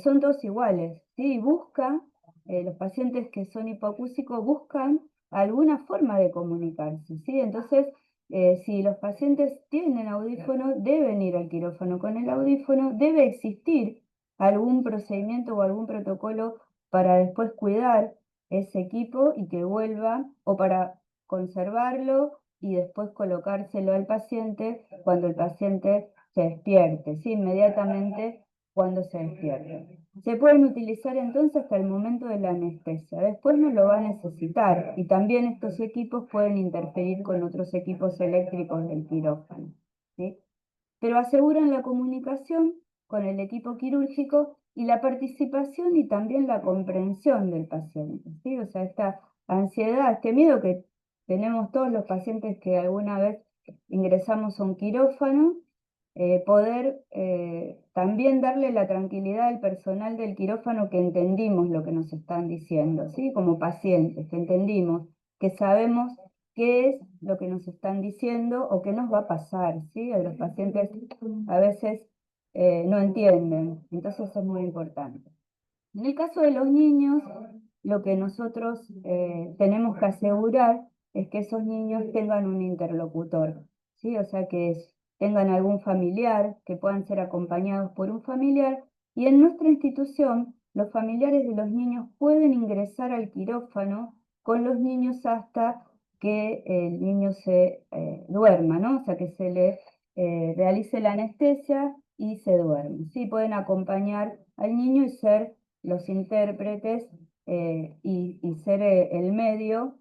son todos iguales, ¿sí? Los pacientes que son hipoacúsicos buscan alguna forma de comunicarse, ¿sí? Entonces, si los pacientes tienen audífono, deben ir al quirófano con el audífono, debe existir algún procedimiento o algún protocolo para después cuidar ese equipo y que vuelva, o para conservarlo y después colocárselo al paciente cuando el paciente se despierte, ¿sí? Inmediatamente cuando se despierte. Se pueden utilizar entonces hasta el momento de la anestesia. Después no lo va a necesitar y también estos equipos pueden interferir con otros equipos eléctricos del quirófano, ¿sí? Pero aseguran la comunicación con el equipo quirúrgico y la participación y también la comprensión del paciente, ¿sí? O sea, esta ansiedad, este miedo que tenemos todos los pacientes que alguna vez ingresamos a un quirófano, poder también darle la tranquilidad al personal del quirófano que entendimos lo que nos están diciendo, ¿sí? Como pacientes, que entendimos, que sabemos qué es lo que nos están diciendo o qué nos va a pasar, ¿sí? Los pacientes a veces no entienden, entonces es muy importante. En el caso de los niños, lo que nosotros tenemos que asegurar es que esos niños tengan un interlocutor, ¿sí? O sea, tengan algún familiar, que puedan ser acompañados por un familiar, y en nuestra institución los familiares de los niños pueden ingresar al quirófano con los niños hasta que el niño se duerma, ¿no? O sea, que se le realice la anestesia y se duerme, ¿sí? Pueden acompañar al niño y ser los intérpretes y ser el medio,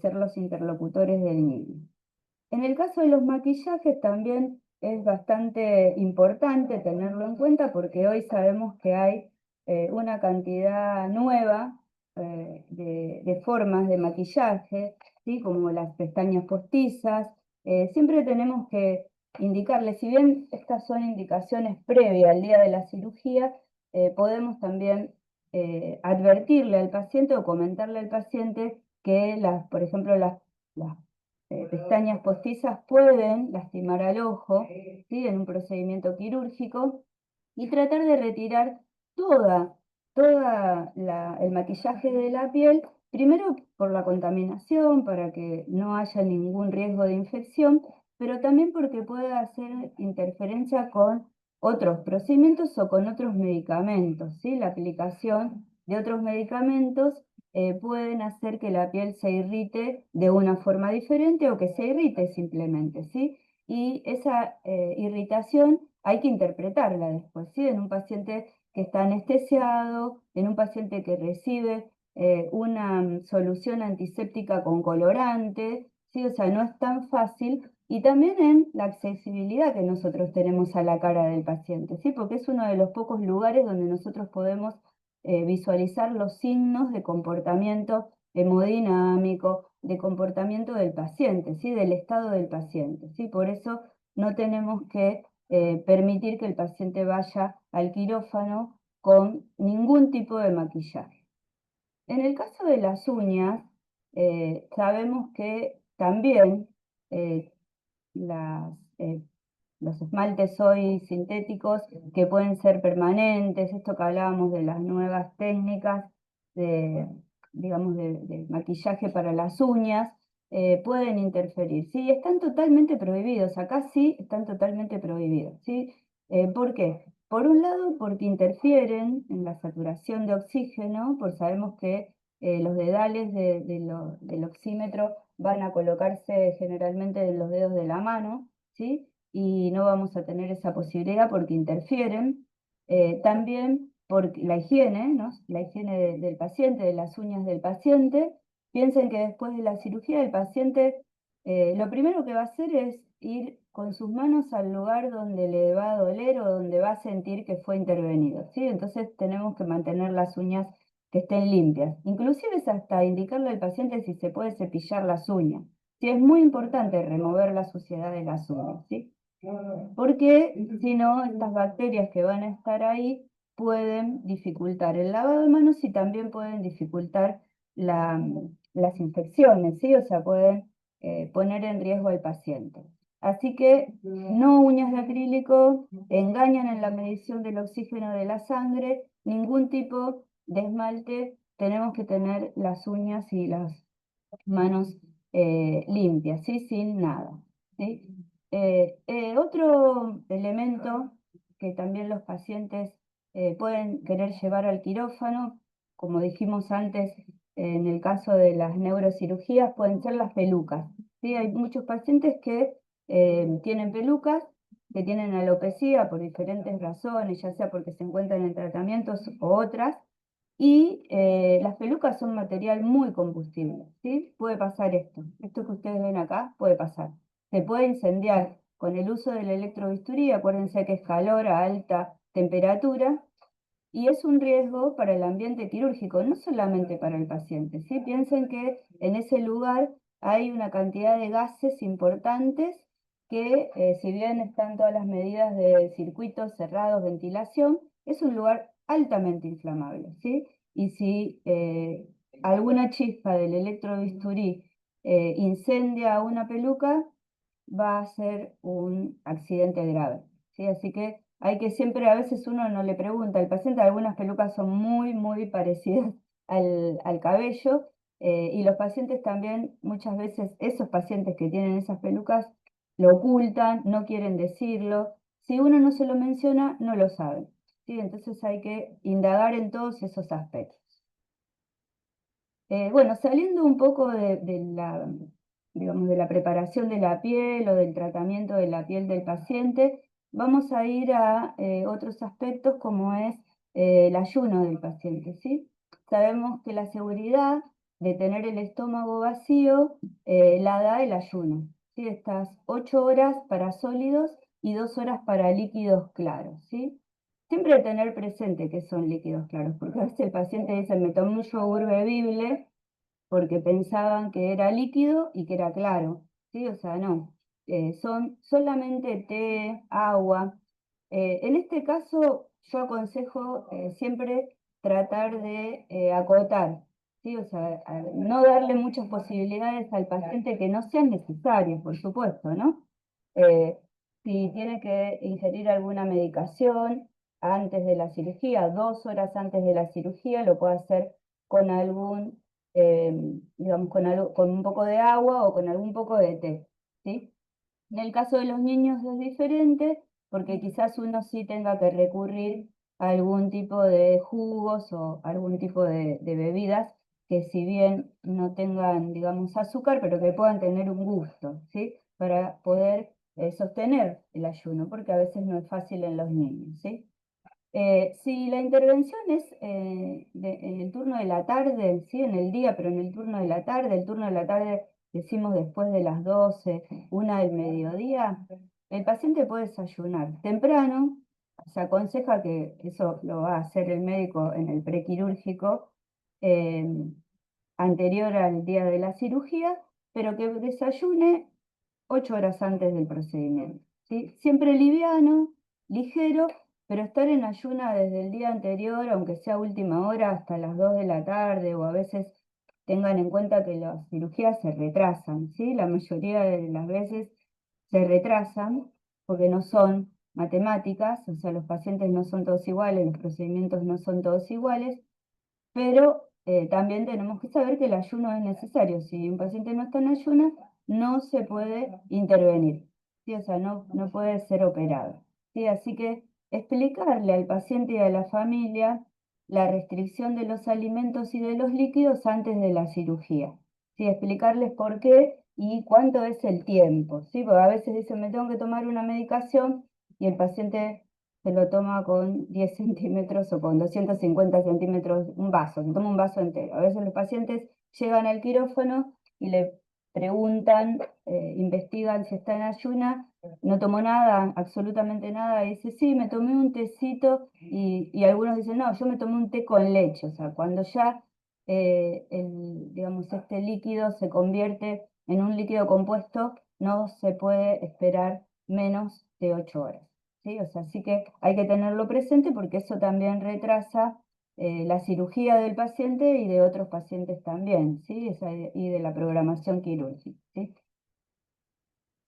ser los interlocutores del niño. En el caso de los maquillajes también es bastante importante tenerlo en cuenta porque hoy sabemos que hay una cantidad nueva de formas de maquillaje, ¿sí? Como las pestañas postizas. Siempre tenemos que indicarle, si bien estas son indicaciones previas al día de la cirugía, podemos también advertirle al paciente o comentarle al paciente que por ejemplo, las pestañas postizas pueden lastimar al ojo, ¿sí? En un procedimiento quirúrgico, y tratar de retirar toda, el maquillaje de la piel, primero por la contaminación, para que no haya ningún riesgo de infección, pero también porque puede hacer interferencia con otros procedimientos o con otros medicamentos, ¿sí? La aplicación de otros medicamentos pueden hacer que la piel se irrite de una forma diferente o que se irrite simplemente, ¿sí? Y esa irritación hay que interpretarla después, ¿sí? En un paciente que está anestesiado, en un paciente que recibe una solución antiséptica con colorante, ¿sí? O sea, no es tan fácil. Y también en la accesibilidad que nosotros tenemos a la cara del paciente, ¿sí? Porque es uno de los pocos lugares donde nosotros podemos visualizar los signos de comportamiento hemodinámico, de comportamiento del paciente, ¿sí? Del estado del paciente, ¿sí? Por eso no tenemos que permitir que el paciente vaya al quirófano con ningún tipo de maquillaje. En el caso de las uñas, sabemos que también eh, las, eh, los esmaltes hoy sintéticos que pueden ser permanentes, esto que hablábamos de las nuevas técnicas de, digamos, de maquillaje para las uñas, pueden interferir. Sí, están totalmente prohibidos, acá sí están totalmente prohibidos, ¿sí? ¿Por qué? Por un lado, porque interfieren en la saturación de oxígeno, pues sabemos que los dedales del oxímetro van a colocarse generalmente en los dedos de la mano, ¿sí? Y no vamos a tener esa posibilidad porque interfieren. También por la higiene, ¿no? La higiene del paciente, de las uñas del paciente. Piensen que después de la cirugía el paciente lo primero que va a hacer es ir con sus manos al lugar donde le va a doler o donde va a sentir que fue intervenido, ¿sí? Entonces tenemos que mantener las uñas que estén limpias. Inclusive es hasta indicarle al paciente si se puede cepillar las uñas. Sí, es muy importante remover la suciedad de las uñas, ¿sí? Porque si no, estas bacterias que van a estar ahí pueden dificultar el lavado de manos y también pueden dificultar las infecciones, ¿sí? O sea, pueden poner en riesgo al paciente. Así que no uñas de acrílico, engañan en la medición del oxígeno de la sangre, ningún tipo de esmalte, tenemos que tener las uñas y las manos limpias, ¿sí? Sin nada, ¿sí? Otro elemento que también los pacientes pueden querer llevar al quirófano, como dijimos antes, en el caso de las neurocirugías, pueden ser las pelucas, ¿sí? Hay muchos pacientes que tienen pelucas, que tienen alopecia por diferentes razones, ya sea porque se encuentran en tratamientos o otras, y las pelucas son material muy combustible, ¿sí? Puede pasar esto que ustedes ven acá puede pasar. Se puede incendiar con el uso del electrobisturí, acuérdense que es calor a alta temperatura, y es un riesgo para el ambiente quirúrgico, no solamente para el paciente, ¿sí? Piensen que en ese lugar hay una cantidad de gases importantes que, si bien están todas las medidas de circuitos cerrados, ventilación, es un lugar altamente inflamable, ¿sí? Y si alguna chispa del electrobisturí incendia una peluca, va a ser un accidente grave, ¿sí? Así que hay que siempre, a veces uno no le pregunta al paciente, algunas pelucas son muy parecidas al cabello, y los pacientes también, muchas veces, esos pacientes que tienen esas pelucas, lo ocultan, no quieren decirlo. Si uno no se lo menciona, no lo saben, ¿sí? Entonces hay que indagar en todos esos aspectos. Bueno, saliendo un poco digamos, de la preparación de la piel o del tratamiento de la piel del paciente, vamos a ir a otros aspectos como es el ayuno del paciente, ¿sí? Sabemos que la seguridad de tener el estómago vacío la da el ayuno, ¿sí? Estas 8 horas para sólidos y 2 horas para líquidos claros, ¿sí? Siempre tener presente que son líquidos claros, porque a veces el paciente dice, me tomé un yogur bebible porque pensaban que era líquido y que era claro, ¿sí? O sea, no, son solamente té, agua. En este caso, yo aconsejo siempre tratar de acotar, ¿sí? O sea, no darle muchas posibilidades al paciente que no sean necesarias, por supuesto, ¿no? Eh, si tiene que ingerir alguna medicación antes de la cirugía, 2 horas antes de la cirugía, lo puede hacer con algún, digamos, con un poco de agua o con algún poco de té, ¿sí? En el caso de los niños es diferente, porque quizás uno sí tenga que recurrir a algún tipo de jugos o algún tipo de bebidas que si bien no tengan, digamos, azúcar, pero que puedan tener un gusto, ¿sí? Para poder sostener el ayuno, porque a veces no es fácil en los niños, ¿sí? Si la intervención es en el turno de la tarde, sí, en el día, pero en el turno de la tarde, el turno de la tarde decimos después de las 12, 1 del mediodía, el paciente puede desayunar temprano, se aconseja que eso lo va a hacer el médico en el prequirúrgico eh, anterior al día de la cirugía, pero que desayune 8 horas antes del procedimiento, ¿sí? Siempre liviano, ligero, pero estar en ayuna desde el día anterior, aunque sea última hora, hasta las 2 de la tarde, o a veces tengan en cuenta que las cirugías se retrasan, ¿sí? La mayoría de las veces se retrasan porque no son matemáticas, o sea, los pacientes no son todos iguales, los procedimientos no son todos iguales, pero también tenemos que saber que el ayuno es necesario. Si un paciente no está en ayuno, no se puede intervenir, ¿sí? O sea, no puede ser operado, ¿sí? Así que explicarle al paciente y a la familia la restricción de los alimentos y de los líquidos antes de la cirugía, ¿sí? Explicarles por qué y cuánto es el tiempo, ¿sí? Porque a veces dicen, me tengo que tomar una medicación y el paciente se lo toma con 10 centímetros o con 250 centímetros, un vaso, se toma un vaso entero. A veces los pacientes llegan al quirófano y le preguntan, investigan si está en ayuna, no tomó nada, absolutamente nada, y dice, sí, me tomé un tecito, y algunos dicen, no, yo me tomé un té con leche, o sea, cuando ya digamos, este líquido se convierte en un líquido compuesto, no se puede esperar menos de 8 horas, ¿sí? O sea, sí que hay que tenerlo presente porque eso también retrasa la cirugía del paciente y de otros pacientes también, ¿sí? Y de la programación quirúrgica, ¿sí?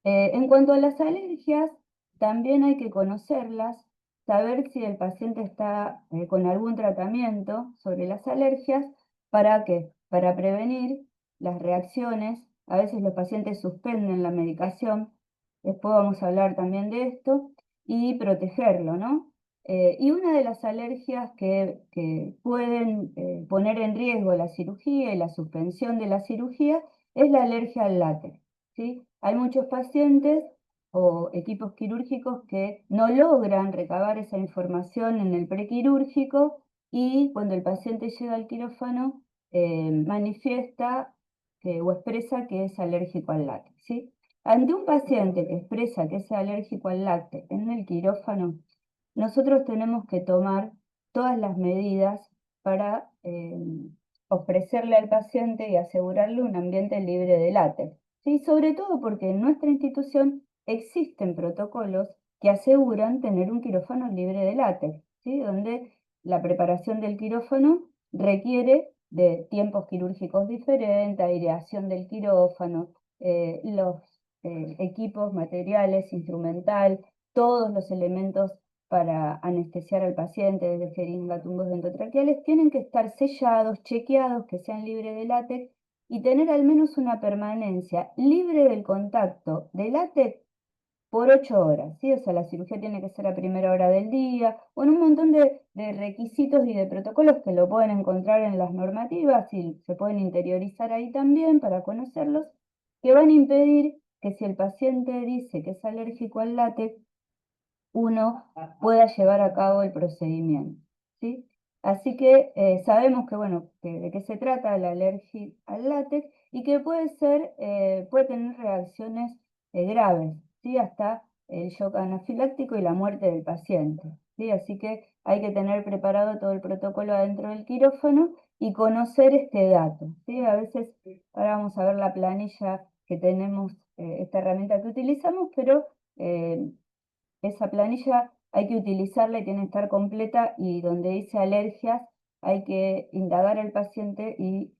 En cuanto a las alergias, también hay que conocerlas, saber si el paciente está con algún tratamiento sobre las alergias. ¿Para qué? Para prevenir las reacciones. A veces los pacientes suspenden la medicación, después vamos a hablar también de esto, y protegerlo, ¿no? Y una de las alergias que pueden poner en riesgo la cirugía y la suspensión de la cirugía es la alergia al látex, ¿sí? Hay muchos pacientes o equipos quirúrgicos que no logran recabar esa información en el prequirúrgico y cuando el paciente llega al quirófano manifiesta o expresa que es alérgico al látex, ¿sí? Ante un paciente que expresa que es alérgico al látex en el quirófano, nosotros tenemos que tomar todas las medidas para ofrecerle al paciente y asegurarle un ambiente libre de látex. ¿Sí? Sobre todo porque en nuestra institución existen protocolos que aseguran tener un quirófano libre de látex, ¿sí? Donde la preparación del quirófano requiere de tiempos quirúrgicos diferentes, aireación del quirófano, los equipos, materiales, instrumental, todos los elementos para anestesiar al paciente, desde jeringa, tubos endotraqueales, tienen que estar sellados, chequeados, que sean libres de látex y tener al menos una permanencia libre del contacto de látex por 8 horas, ¿sí? O sea, la cirugía tiene que ser a primera hora del día, bueno, un montón de requisitos y de protocolos que lo pueden encontrar en las normativas y se pueden interiorizar ahí también para conocerlos, que van a impedir que si el paciente dice que es alérgico al látex, uno pueda llevar a cabo el procedimiento, ¿sí? Así que sabemos que, bueno, de qué se trata la alergia al látex y que puede tener reacciones graves, ¿sí? Hasta el shock anafiláctico y la muerte del paciente, ¿sí? Así que hay que tener preparado todo el protocolo adentro del quirófano y conocer este dato, ¿sí? A veces, ahora vamos a ver la planilla que tenemos, esta herramienta que utilizamos, pero esa planilla hay que utilizarla y tiene que estar completa y donde dice alergias hay que indagar al paciente y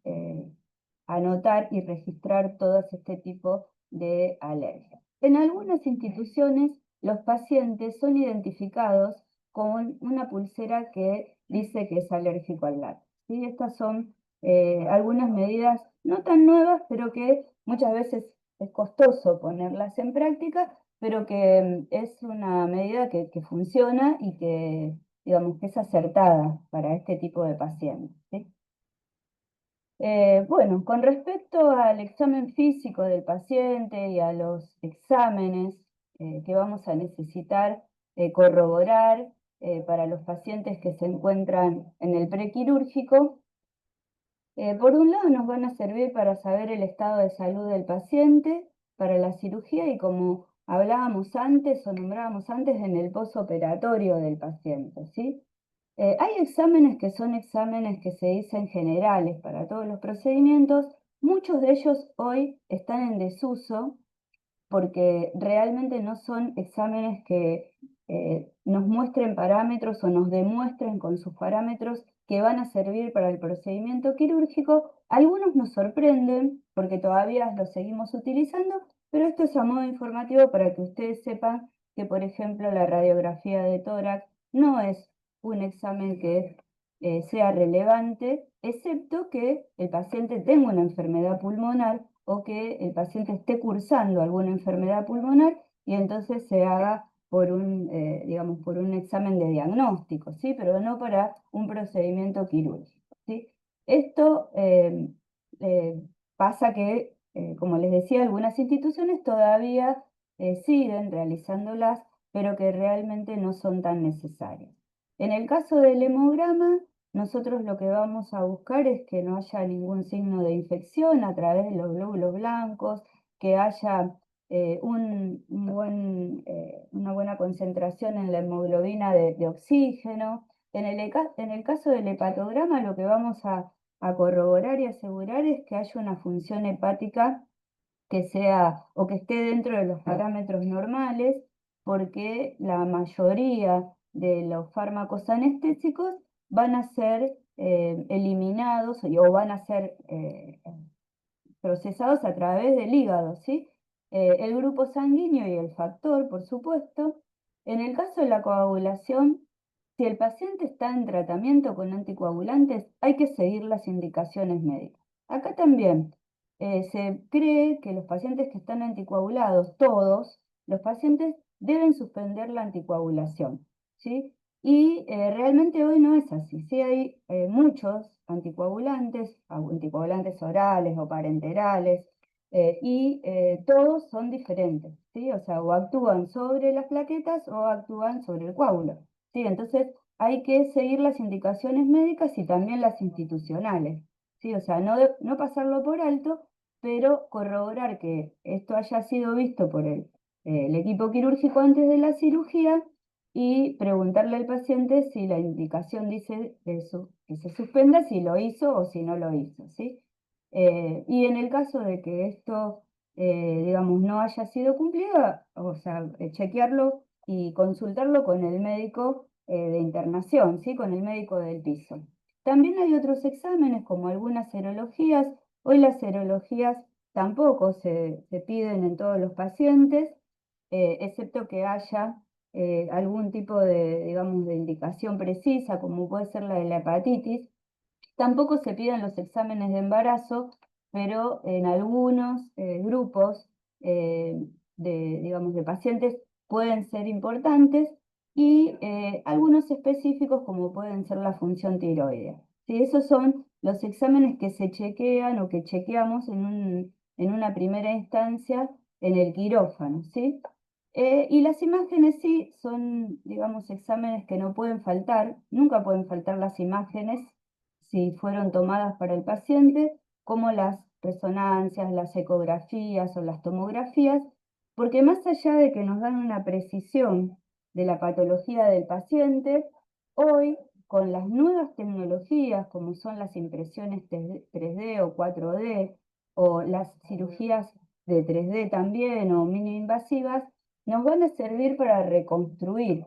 anotar y registrar todo este tipo de alergias. En algunas instituciones los pacientes son identificados con una pulsera que dice que es alérgico al látex, ¿sí? Estas son algunas medidas no tan nuevas, pero que muchas veces es costoso ponerlas en práctica, pero que es una medida que funciona y que, digamos, que es acertada para este tipo de pacientes, ¿sí? Bueno, con respecto al examen físico del paciente y a los exámenes que vamos a necesitar corroborar para los pacientes que se encuentran en el prequirúrgico, por un lado nos van a servir para saber el estado de salud del paciente para la cirugía y como hablábamos antes o nombrábamos antes en el posoperatorio del paciente, ¿sí? Hay exámenes que son exámenes que se dicen generales para todos los procedimientos. Muchos de ellos hoy están en desuso porque realmente no son exámenes que nos muestren parámetros o nos demuestren con sus parámetros que van a servir para el procedimiento quirúrgico. Algunos nos sorprenden porque todavía los seguimos utilizando, pero esto es a modo informativo para que ustedes sepan que, por ejemplo, la radiografía de tórax no es un examen que sea relevante, excepto que el paciente tenga una enfermedad pulmonar o que el paciente esté cursando alguna enfermedad pulmonar y entonces se haga digamos, por un examen de diagnóstico, ¿sí? Pero no para un procedimiento quirúrgico, ¿sí? Esto pasa que, como les decía, algunas instituciones todavía siguen realizándolas, pero que realmente no son tan necesarias. En el caso del hemograma, nosotros lo que vamos a buscar es que no haya ningún signo de infección a través de los glóbulos blancos, que haya una buena concentración en la hemoglobina de oxígeno. En el caso del hepatograma, lo que vamos a corroborar y asegurar es que haya una función hepática que sea o que esté dentro de los parámetros normales, porque la mayoría de los fármacos anestésicos van a ser eliminados o van a ser procesados a través del hígado, ¿sí? El grupo sanguíneo y el factor, por supuesto. En el caso de la coagulación, si el paciente está en tratamiento con anticoagulantes, hay que seguir las indicaciones médicas. Acá también se cree que los pacientes que están anticoagulados, todos los pacientes deben suspender la anticoagulación, ¿sí? Y realmente hoy no es así. Sí hay muchos anticoagulantes orales o parenterales, y todos son diferentes, ¿sí? O sea, o actúan sobre las plaquetas o actúan sobre el coágulo, ¿sí? Entonces hay que seguir las indicaciones médicas y también las institucionales, ¿sí? O sea, no pasarlo por alto, pero corroborar que esto haya sido visto por el equipo quirúrgico antes de la cirugía y preguntarle al paciente si la indicación dice eso, que se suspenda, si lo hizo o si no lo hizo, ¿sí? Y en el caso de que esto, digamos, no haya sido cumplido, o sea, chequearlo y consultarlo con el médico de internación, ¿sí? Con el médico del piso. También hay otros exámenes, como algunas serologías. Hoy las serologías tampoco se piden en todos los pacientes, excepto que haya algún tipo de, digamos, de indicación precisa, como puede ser la de la hepatitis. Tampoco se piden los exámenes de embarazo, pero en algunos grupos digamos, de pacientes pueden ser importantes y algunos específicos como pueden ser la función tiroidea. ¿Sí? Esos son los exámenes que se chequean o que chequeamos en una primera instancia en el quirófano, ¿sí? Y las imágenes sí son, digamos, exámenes que no pueden faltar, nunca pueden faltar las imágenes si fueron tomadas para el paciente, como las resonancias, las ecografías o las tomografías, porque más allá de que nos dan una precisión de la patología del paciente, hoy con las nuevas tecnologías como son las impresiones 3D o 4D o las cirugías de 3D también o mini-invasivas, nos van a servir para reconstruir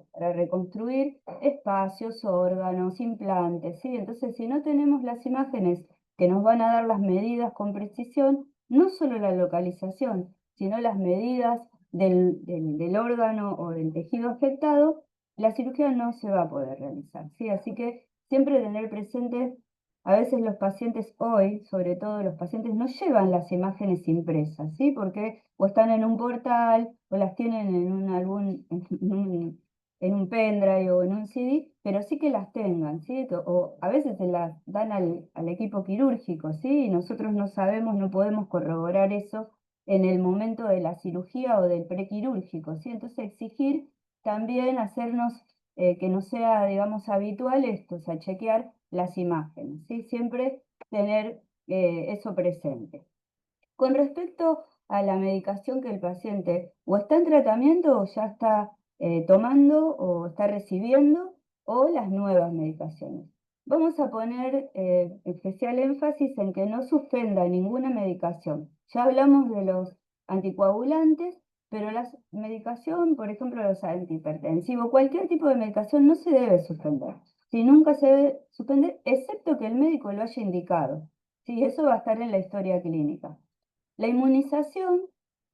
espacios, órganos, implantes, ¿sí? Entonces, si no tenemos las imágenes que nos van a dar las medidas con precisión, no solo la localización, sino las medidas del órgano o del tejido afectado, la cirugía no se va a poder realizar, ¿sí? Así que siempre tener presente, a veces los pacientes hoy, sobre todo los pacientes, no llevan las imágenes impresas, ¿sí? Porque o están en un portal o las tienen en en un pendrive o en un CD, pero sí que las tengan, ¿sí? O a veces se las dan al equipo quirúrgico, ¿sí? Y nosotros no sabemos, no podemos corroborar eso en el momento de la cirugía o del prequirúrgico, ¿sí? Entonces exigir también hacernos que no sea, digamos, habitual esto, o sea, chequear las imágenes, ¿sí? Siempre tener eso presente. Con respecto a la medicación que el paciente o está en tratamiento o ya está tomando o está recibiendo, o las nuevas medicaciones. Vamos a poner especial énfasis en que no suspenda ninguna medicación. Ya hablamos de los anticoagulantes, pero la medicación, por ejemplo, los antihipertensivos, cualquier tipo de medicación no se debe suspender. Si nunca se debe suspender, excepto que el médico lo haya indicado. Sí, eso va a estar en la historia clínica. La inmunización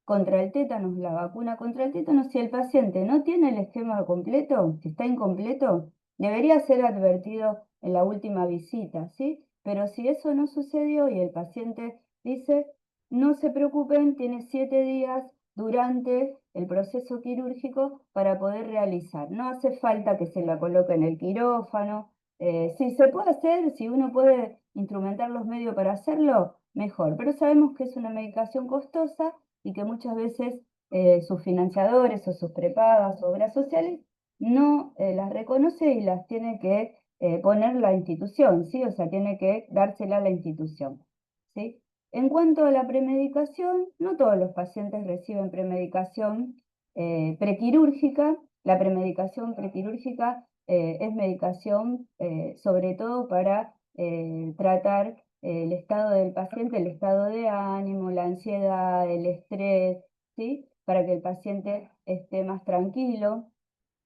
contra el tétanos, la vacuna contra el tétanos, si el paciente no tiene el esquema completo, si está incompleto, debería ser advertido en la última visita, ¿sí? Pero si eso no sucedió y el paciente dice, no se preocupen, tiene 7 días durante el proceso quirúrgico para poder realizar. No hace falta que se la coloque en el quirófano. Si se puede hacer, si uno puede instrumentar los medios para hacerlo, mejor. Pero sabemos que es una medicación costosa y que muchas veces sus financiadores o sus prepagas o obras sociales no las reconoce y las tiene que poner la institución, ¿sí? O sea, tiene que dársela a la institución, ¿sí? En cuanto a la premedicación, no todos los pacientes reciben premedicación prequirúrgica. La premedicación prequirúrgica es medicación sobre todo para tratar el estado del paciente, el estado de ánimo, la ansiedad, el estrés, ¿sí? Para que el paciente esté más tranquilo,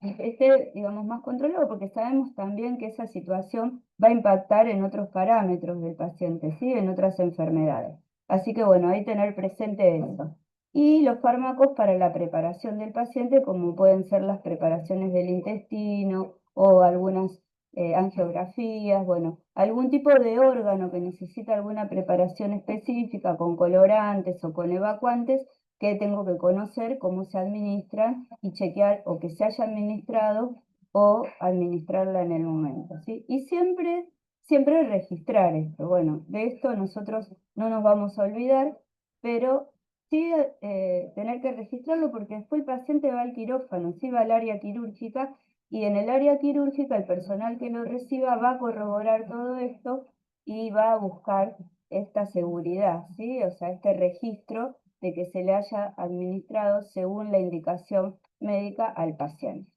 esté, digamos, más controlado, porque sabemos también que esa situación va a impactar en otros parámetros del paciente, ¿sí? En otras enfermedades. Así que bueno, hay que tener presente eso. Y los fármacos para la preparación del paciente, como pueden ser las preparaciones del intestino o algunas angiografías, bueno, algún tipo de órgano que necesita alguna preparación específica con colorantes o con evacuantes, que tengo que conocer cómo se administran y chequear o que se haya administrado o administrarla en el momento, ¿sí? Y siempre registrar esto. Bueno, de esto nosotros no nos vamos a olvidar, pero sí tener que registrarlo porque después el paciente va al quirófano, sí va al área quirúrgica y en el área quirúrgica el personal que lo reciba va a corroborar todo esto y va a buscar esta seguridad, ¿sí? O sea, este registro de que se le haya administrado según la indicación médica al paciente.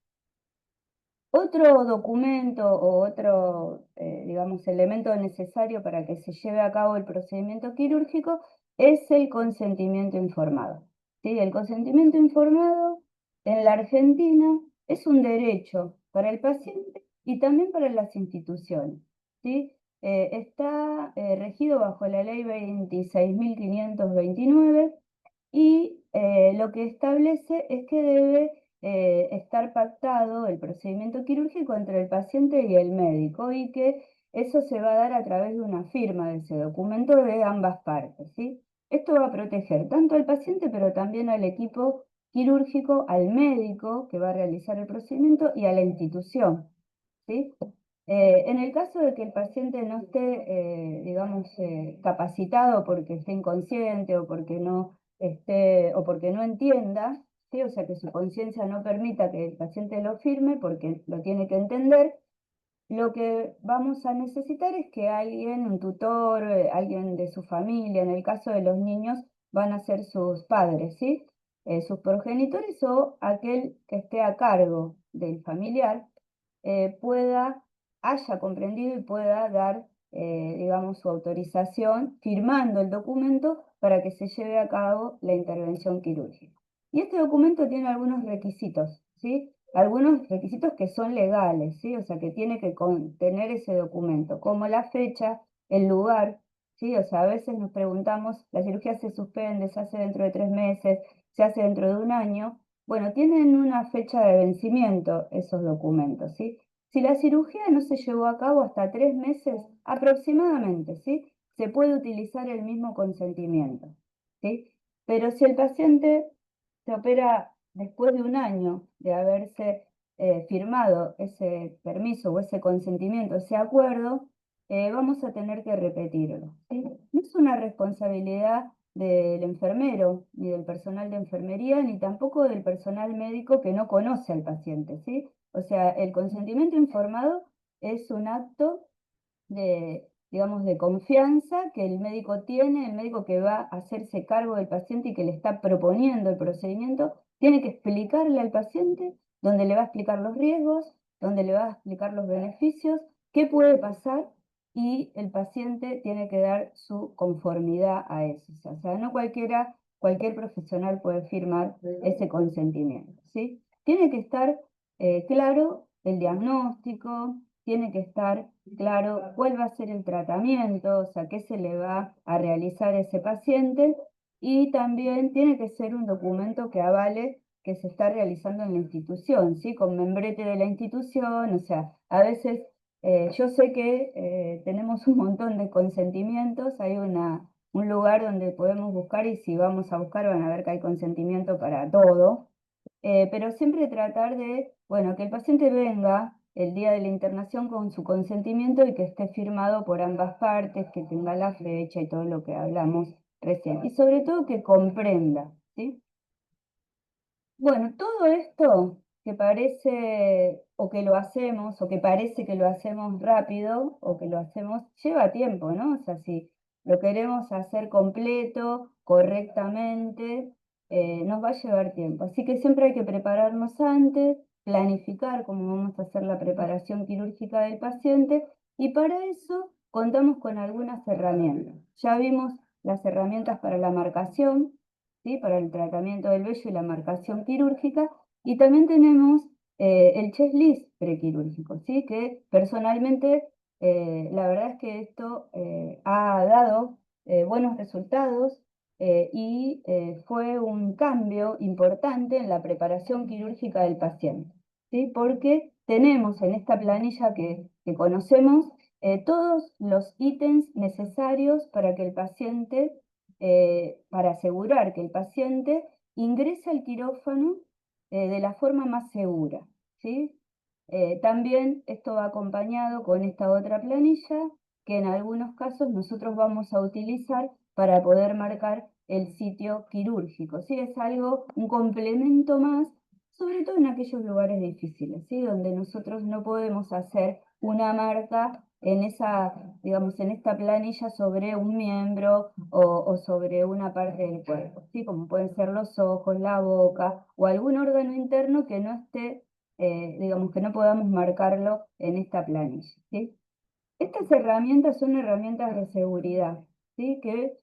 Otro documento o otro, digamos, elemento necesario para que se lleve a cabo el procedimiento quirúrgico es el consentimiento informado, ¿sí? El consentimiento informado en la Argentina es un derecho para el paciente y también para las instituciones, ¿sí? Está regido bajo la ley 26.529 y lo que establece es que debe estar pactado el procedimiento quirúrgico entre el paciente y el médico y que eso se va a dar a través de una firma de ese documento de ambas partes, ¿sí? Esto va a proteger tanto al paciente, pero también al equipo quirúrgico, al médico que va a realizar el procedimiento y a la institución, ¿sí? En el caso de que el paciente no esté, digamos, capacitado porque esté inconsciente o porque no esté, o porque no entienda, ¿sí? O sea, que su conciencia no permita que el paciente lo firme porque lo tiene que entender, lo que vamos a necesitar es que alguien, un tutor, alguien de su familia, en el caso de los niños, van a ser sus padres, ¿sí? Sus progenitores o aquel que esté a cargo del familiar, haya comprendido y pueda dar, digamos, su autorización firmando el documento para que se lleve a cabo la intervención quirúrgica. Y este documento tiene algunos requisitos, ¿sí? Algunos requisitos que son legales, ¿sí? O sea, que tiene que contener ese documento, como la fecha, el lugar, ¿sí? O sea, a veces nos preguntamos, la cirugía se suspende, se hace dentro de 3 meses, se hace dentro de un año. Bueno, tienen una fecha de vencimiento esos documentos, ¿sí? Si la cirugía no se llevó a cabo hasta 3 meses aproximadamente, ¿sí? Se puede utilizar el mismo consentimiento, ¿sí? Pero si el paciente se opera después de un año de haberse firmado ese permiso o ese consentimiento, ese acuerdo, vamos a tener que repetirlo, ¿sí? No es una responsabilidad del enfermero, ni del personal de enfermería, ni tampoco del personal médico que no conoce al paciente, ¿sí? O sea, el consentimiento informado es un acto de, digamos, de confianza que el médico tiene, el médico que va a hacerse cargo del paciente y que le está proponiendo el procedimiento, tiene que explicarle al paciente, donde le va a explicar los riesgos, donde le va a explicar los beneficios, qué puede pasar y el paciente tiene que dar su conformidad a eso. O sea, no cualquier profesional puede firmar ese consentimiento, ¿sí? Tiene que estar claro el diagnóstico, tiene que estar claro cuál va a ser el tratamiento, o sea, qué se le va a realizar a ese paciente y también tiene que ser un documento que avale que se está realizando en la institución, ¿sí? Con membrete de la institución, o sea, a veces yo sé que tenemos un montón de consentimientos, hay un lugar donde podemos buscar y si vamos a buscar van a ver que hay consentimiento para todo, pero siempre tratar de, bueno, que el paciente venga el día de la internación con su consentimiento y que esté firmado por ambas partes, que tenga la fecha y todo lo que hablamos recién. Y sobre todo que comprenda, ¿sí? Bueno, todo esto que parece o que lo hacemos, o que parece que lo hacemos rápido, o que lo hacemos, lleva tiempo, ¿no? O sea, si lo queremos hacer completo, correctamente, nos va a llevar tiempo. Así que siempre hay que prepararnos antes, planificar cómo vamos a hacer la preparación quirúrgica del paciente, y para eso contamos con algunas herramientas. Ya vimos las herramientas para la marcación, ¿sí? Para el tratamiento del vello y la marcación quirúrgica, y también tenemos el checklist prequirúrgico, ¿sí? Que personalmente la verdad es que esto ha dado buenos resultados y fue un cambio importante en la preparación quirúrgica del paciente, ¿sí? Porque tenemos en esta planilla que conocemos todos los ítems necesarios para que el paciente, para asegurar que el paciente ingrese al quirófano de la forma más segura, ¿sí? También esto va acompañado con esta otra planilla que en algunos casos nosotros vamos a utilizar para poder marcar el sitio quirúrgico, ¿sí? Es algo, un complemento más, sobre todo en aquellos lugares difíciles, ¿sí? Donde nosotros no podemos hacer una marca en esa, digamos, en esta planilla sobre un miembro o sobre una parte del cuerpo, ¿sí? Como pueden ser los ojos, la boca o algún órgano interno que no esté, digamos, que no podamos marcarlo en esta planilla, ¿sí? Estas herramientas son herramientas de seguridad, ¿sí? Que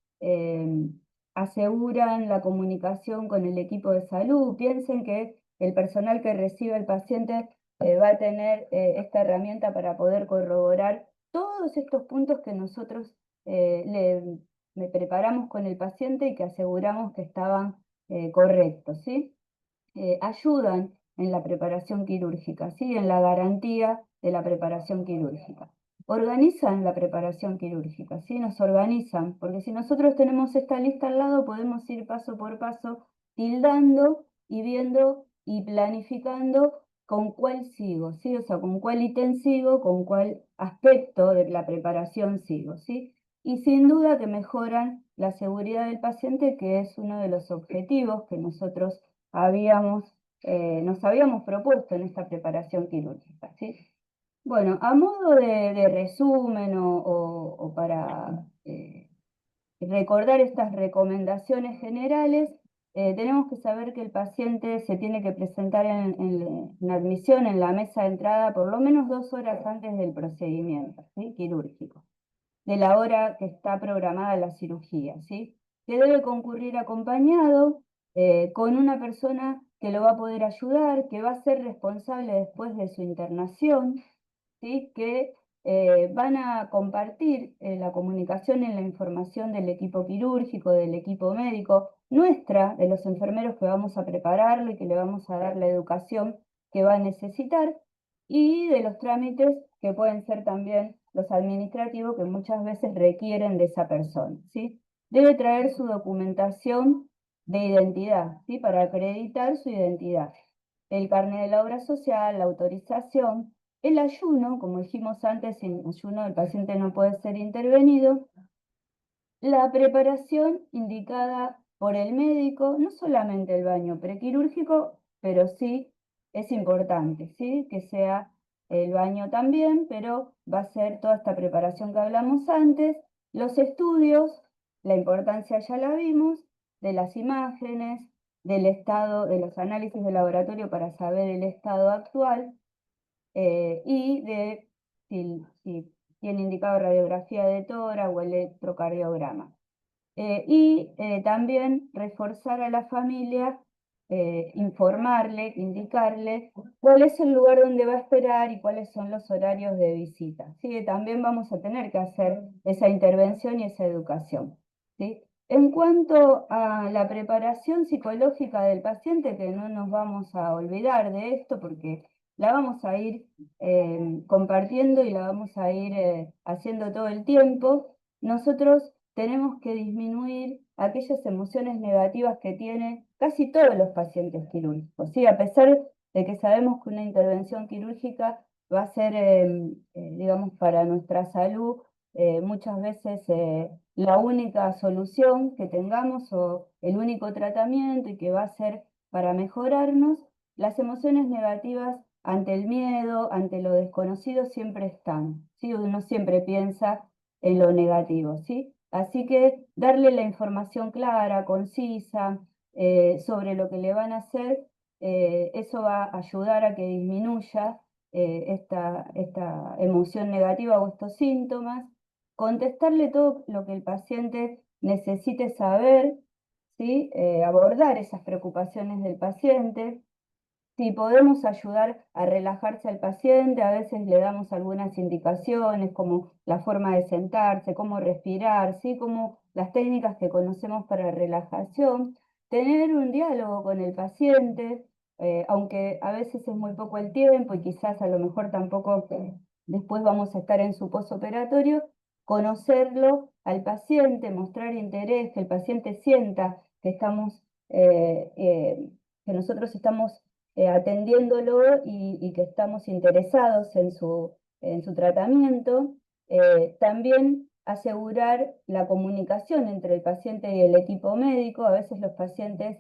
aseguran la comunicación con el equipo de salud. Piensen que el personal que recibe al paciente va a tener esta herramienta para poder corroborar todos estos puntos que nosotros le preparamos con el paciente y que aseguramos que estaban correctos, ¿sí? Ayudan en la preparación quirúrgica, ¿sí? En la garantía de la preparación quirúrgica. Organizan la preparación quirúrgica, ¿sí? Nos organizan, porque si nosotros tenemos esta lista al lado, podemos ir paso por paso, tildando y viendo y planificando con cuál sigo, ¿sí? O sea, con cuál ítem sigo, con cuál aspecto de la preparación sigo, ¿sí? Y sin duda que mejoran la seguridad del paciente, que es uno de los objetivos que nosotros nos habíamos propuesto en esta preparación quirúrgica, ¿sí? Bueno, a modo de resumen o para recordar estas recomendaciones generales, tenemos que saber que el paciente se tiene que presentar en admisión en la mesa de entrada por lo menos 2 horas antes del procedimiento, ¿sí? Quirúrgico, de la hora que está programada la cirugía, ¿sí? Que debe concurrir acompañado con una persona que lo va a poder ayudar, que va a ser responsable después de su internación, ¿sí? Que van a compartir la comunicación y la información del equipo quirúrgico, del equipo médico, nuestra, de los enfermeros que vamos a prepararlo y que le vamos a dar la educación que va a necesitar, y de los trámites que pueden ser también los administrativos que muchas veces requieren de esa persona, ¿sí? Debe traer su documentación de identidad, ¿sí? Para acreditar su identidad. El carnet de la obra social, la autorización, el ayuno, como dijimos antes, sin ayuno el paciente no puede ser intervenido, la preparación indicada por el médico, no solamente el baño prequirúrgico, pero sí es importante, ¿sí? Que sea el baño también, pero va a ser toda esta preparación que hablamos antes, los estudios, la importancia ya la vimos, de las imágenes, del estado, de los análisis de laboratorio para saber el estado actual, y de si tiene indicado radiografía de tórax o electrocardiograma. Y también reforzar a la familia, informarle, indicarle cuál es el lugar donde va a esperar y cuáles son los horarios de visita. ¿Sí? También vamos a tener que hacer esa intervención y esa educación, ¿sí? En cuanto a la preparación psicológica del paciente, que no nos vamos a olvidar de esto porque la vamos a ir compartiendo y la vamos a ir haciendo todo el tiempo, nosotros tenemos que disminuir aquellas emociones negativas que tienen casi todos los pacientes quirúrgicos, ¿sí? A pesar de que sabemos que una intervención quirúrgica va a ser, digamos, para nuestra salud, muchas veces la única solución que tengamos o el único tratamiento y que va a ser para mejorarnos, las emociones negativas ante el miedo, ante lo desconocido, siempre están, ¿sí? Uno siempre piensa en lo negativo, ¿sí? Así que darle la información clara, concisa, sobre lo que le van a hacer, eso va a ayudar a que disminuya esta emoción negativa o estos síntomas, contestarle todo lo que el paciente necesite saber, ¿sí? Abordar esas preocupaciones del paciente. Si podemos ayudar a relajarse al paciente, a veces le damos algunas indicaciones como la forma de sentarse, cómo respirar, ¿sí? Como las técnicas que conocemos para relajación. Tener un diálogo con el paciente, aunque a veces es muy poco el tiempo y quizás a lo mejor tampoco después vamos a estar en su posoperatorio, conocerlo al paciente, mostrar interés, que el paciente sienta que estamos, que nosotros estamos atendiéndolo y que estamos interesados en su tratamiento. También asegurar la comunicación entre el paciente y el equipo médico. A veces los pacientes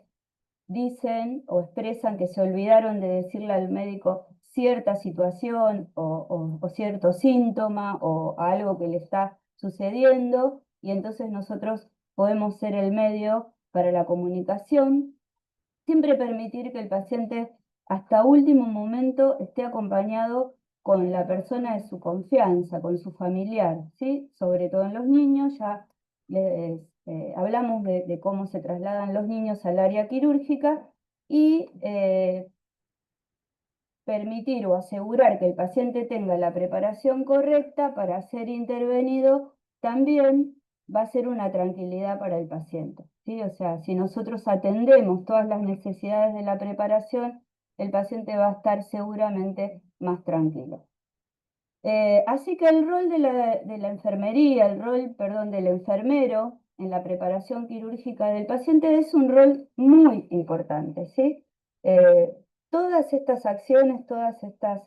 dicen o expresan que se olvidaron de decirle al médico cierta situación o cierto síntoma o algo que le está sucediendo, y entonces nosotros podemos ser el medio para la comunicación. Siempre permitir que el paciente hasta último momento esté acompañado con la persona de su confianza, con su familiar, ¿sí? Sobre todo en los niños, ya les hablamos de cómo se trasladan los niños al área quirúrgica, y permitir o asegurar que el paciente tenga la preparación correcta para ser intervenido también va a ser una tranquilidad para el paciente, ¿sí? O sea, si nosotros atendemos todas las necesidades de la preparación, el paciente va a estar seguramente más tranquilo. Así que el rol de la enfermería, el rol, perdón, del enfermero en la preparación quirúrgica del paciente es un rol muy importante, ¿sí? Eh, Todas estas acciones, todas estas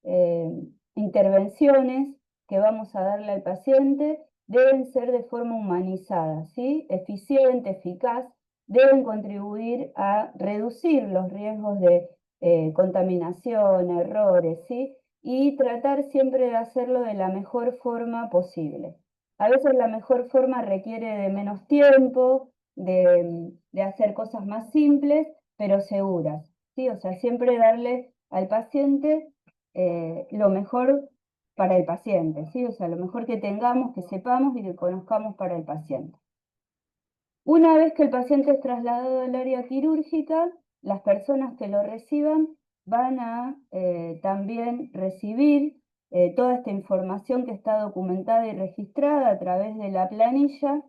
eh, intervenciones que vamos a darle al paciente deben ser de forma humanizada, ¿sí? Eficiente, eficaz, deben contribuir a reducir los riesgos de contaminación, errores, ¿sí? Y tratar siempre de hacerlo de la mejor forma posible. A veces la mejor forma requiere de menos tiempo, de hacer cosas más simples, pero seguras, ¿sí? O sea, siempre darle al paciente lo mejor para el paciente, ¿sí? O sea, lo mejor que tengamos, que sepamos y que conozcamos para el paciente. Una vez que el paciente es trasladado al área quirúrgica, las personas que lo reciban van a también recibir toda esta información que está documentada y registrada a través de la planilla.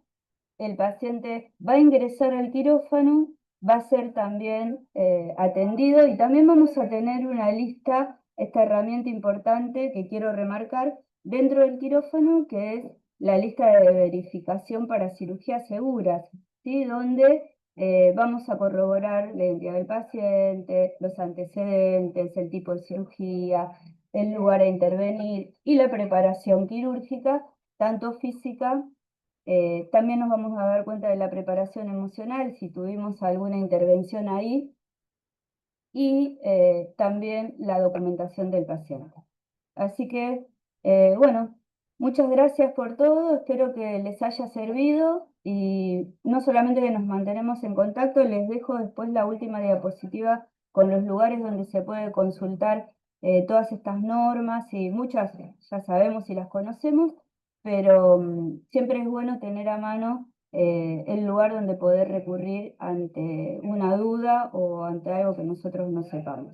El paciente va a ingresar al quirófano, va a ser también atendido, y también vamos a tener una lista, esta herramienta importante que quiero remarcar dentro del quirófano, que es la lista de verificación para cirugías seguras, ¿sí? Donde vamos a corroborar la identidad del paciente, los antecedentes, el tipo de cirugía, el lugar a intervenir y la preparación quirúrgica, tanto física. También nos vamos a dar cuenta de la preparación emocional, si tuvimos alguna intervención ahí, y también la documentación del paciente. Así que, bueno, muchas gracias por todo, espero que les haya servido, y no solamente que nos mantenemos en contacto, les dejo después la última diapositiva con los lugares donde se puede consultar todas estas normas, y muchas ya sabemos y las conocemos, pero siempre es bueno tener a mano el lugar donde poder recurrir ante una duda o ante algo que nosotros no sepamos.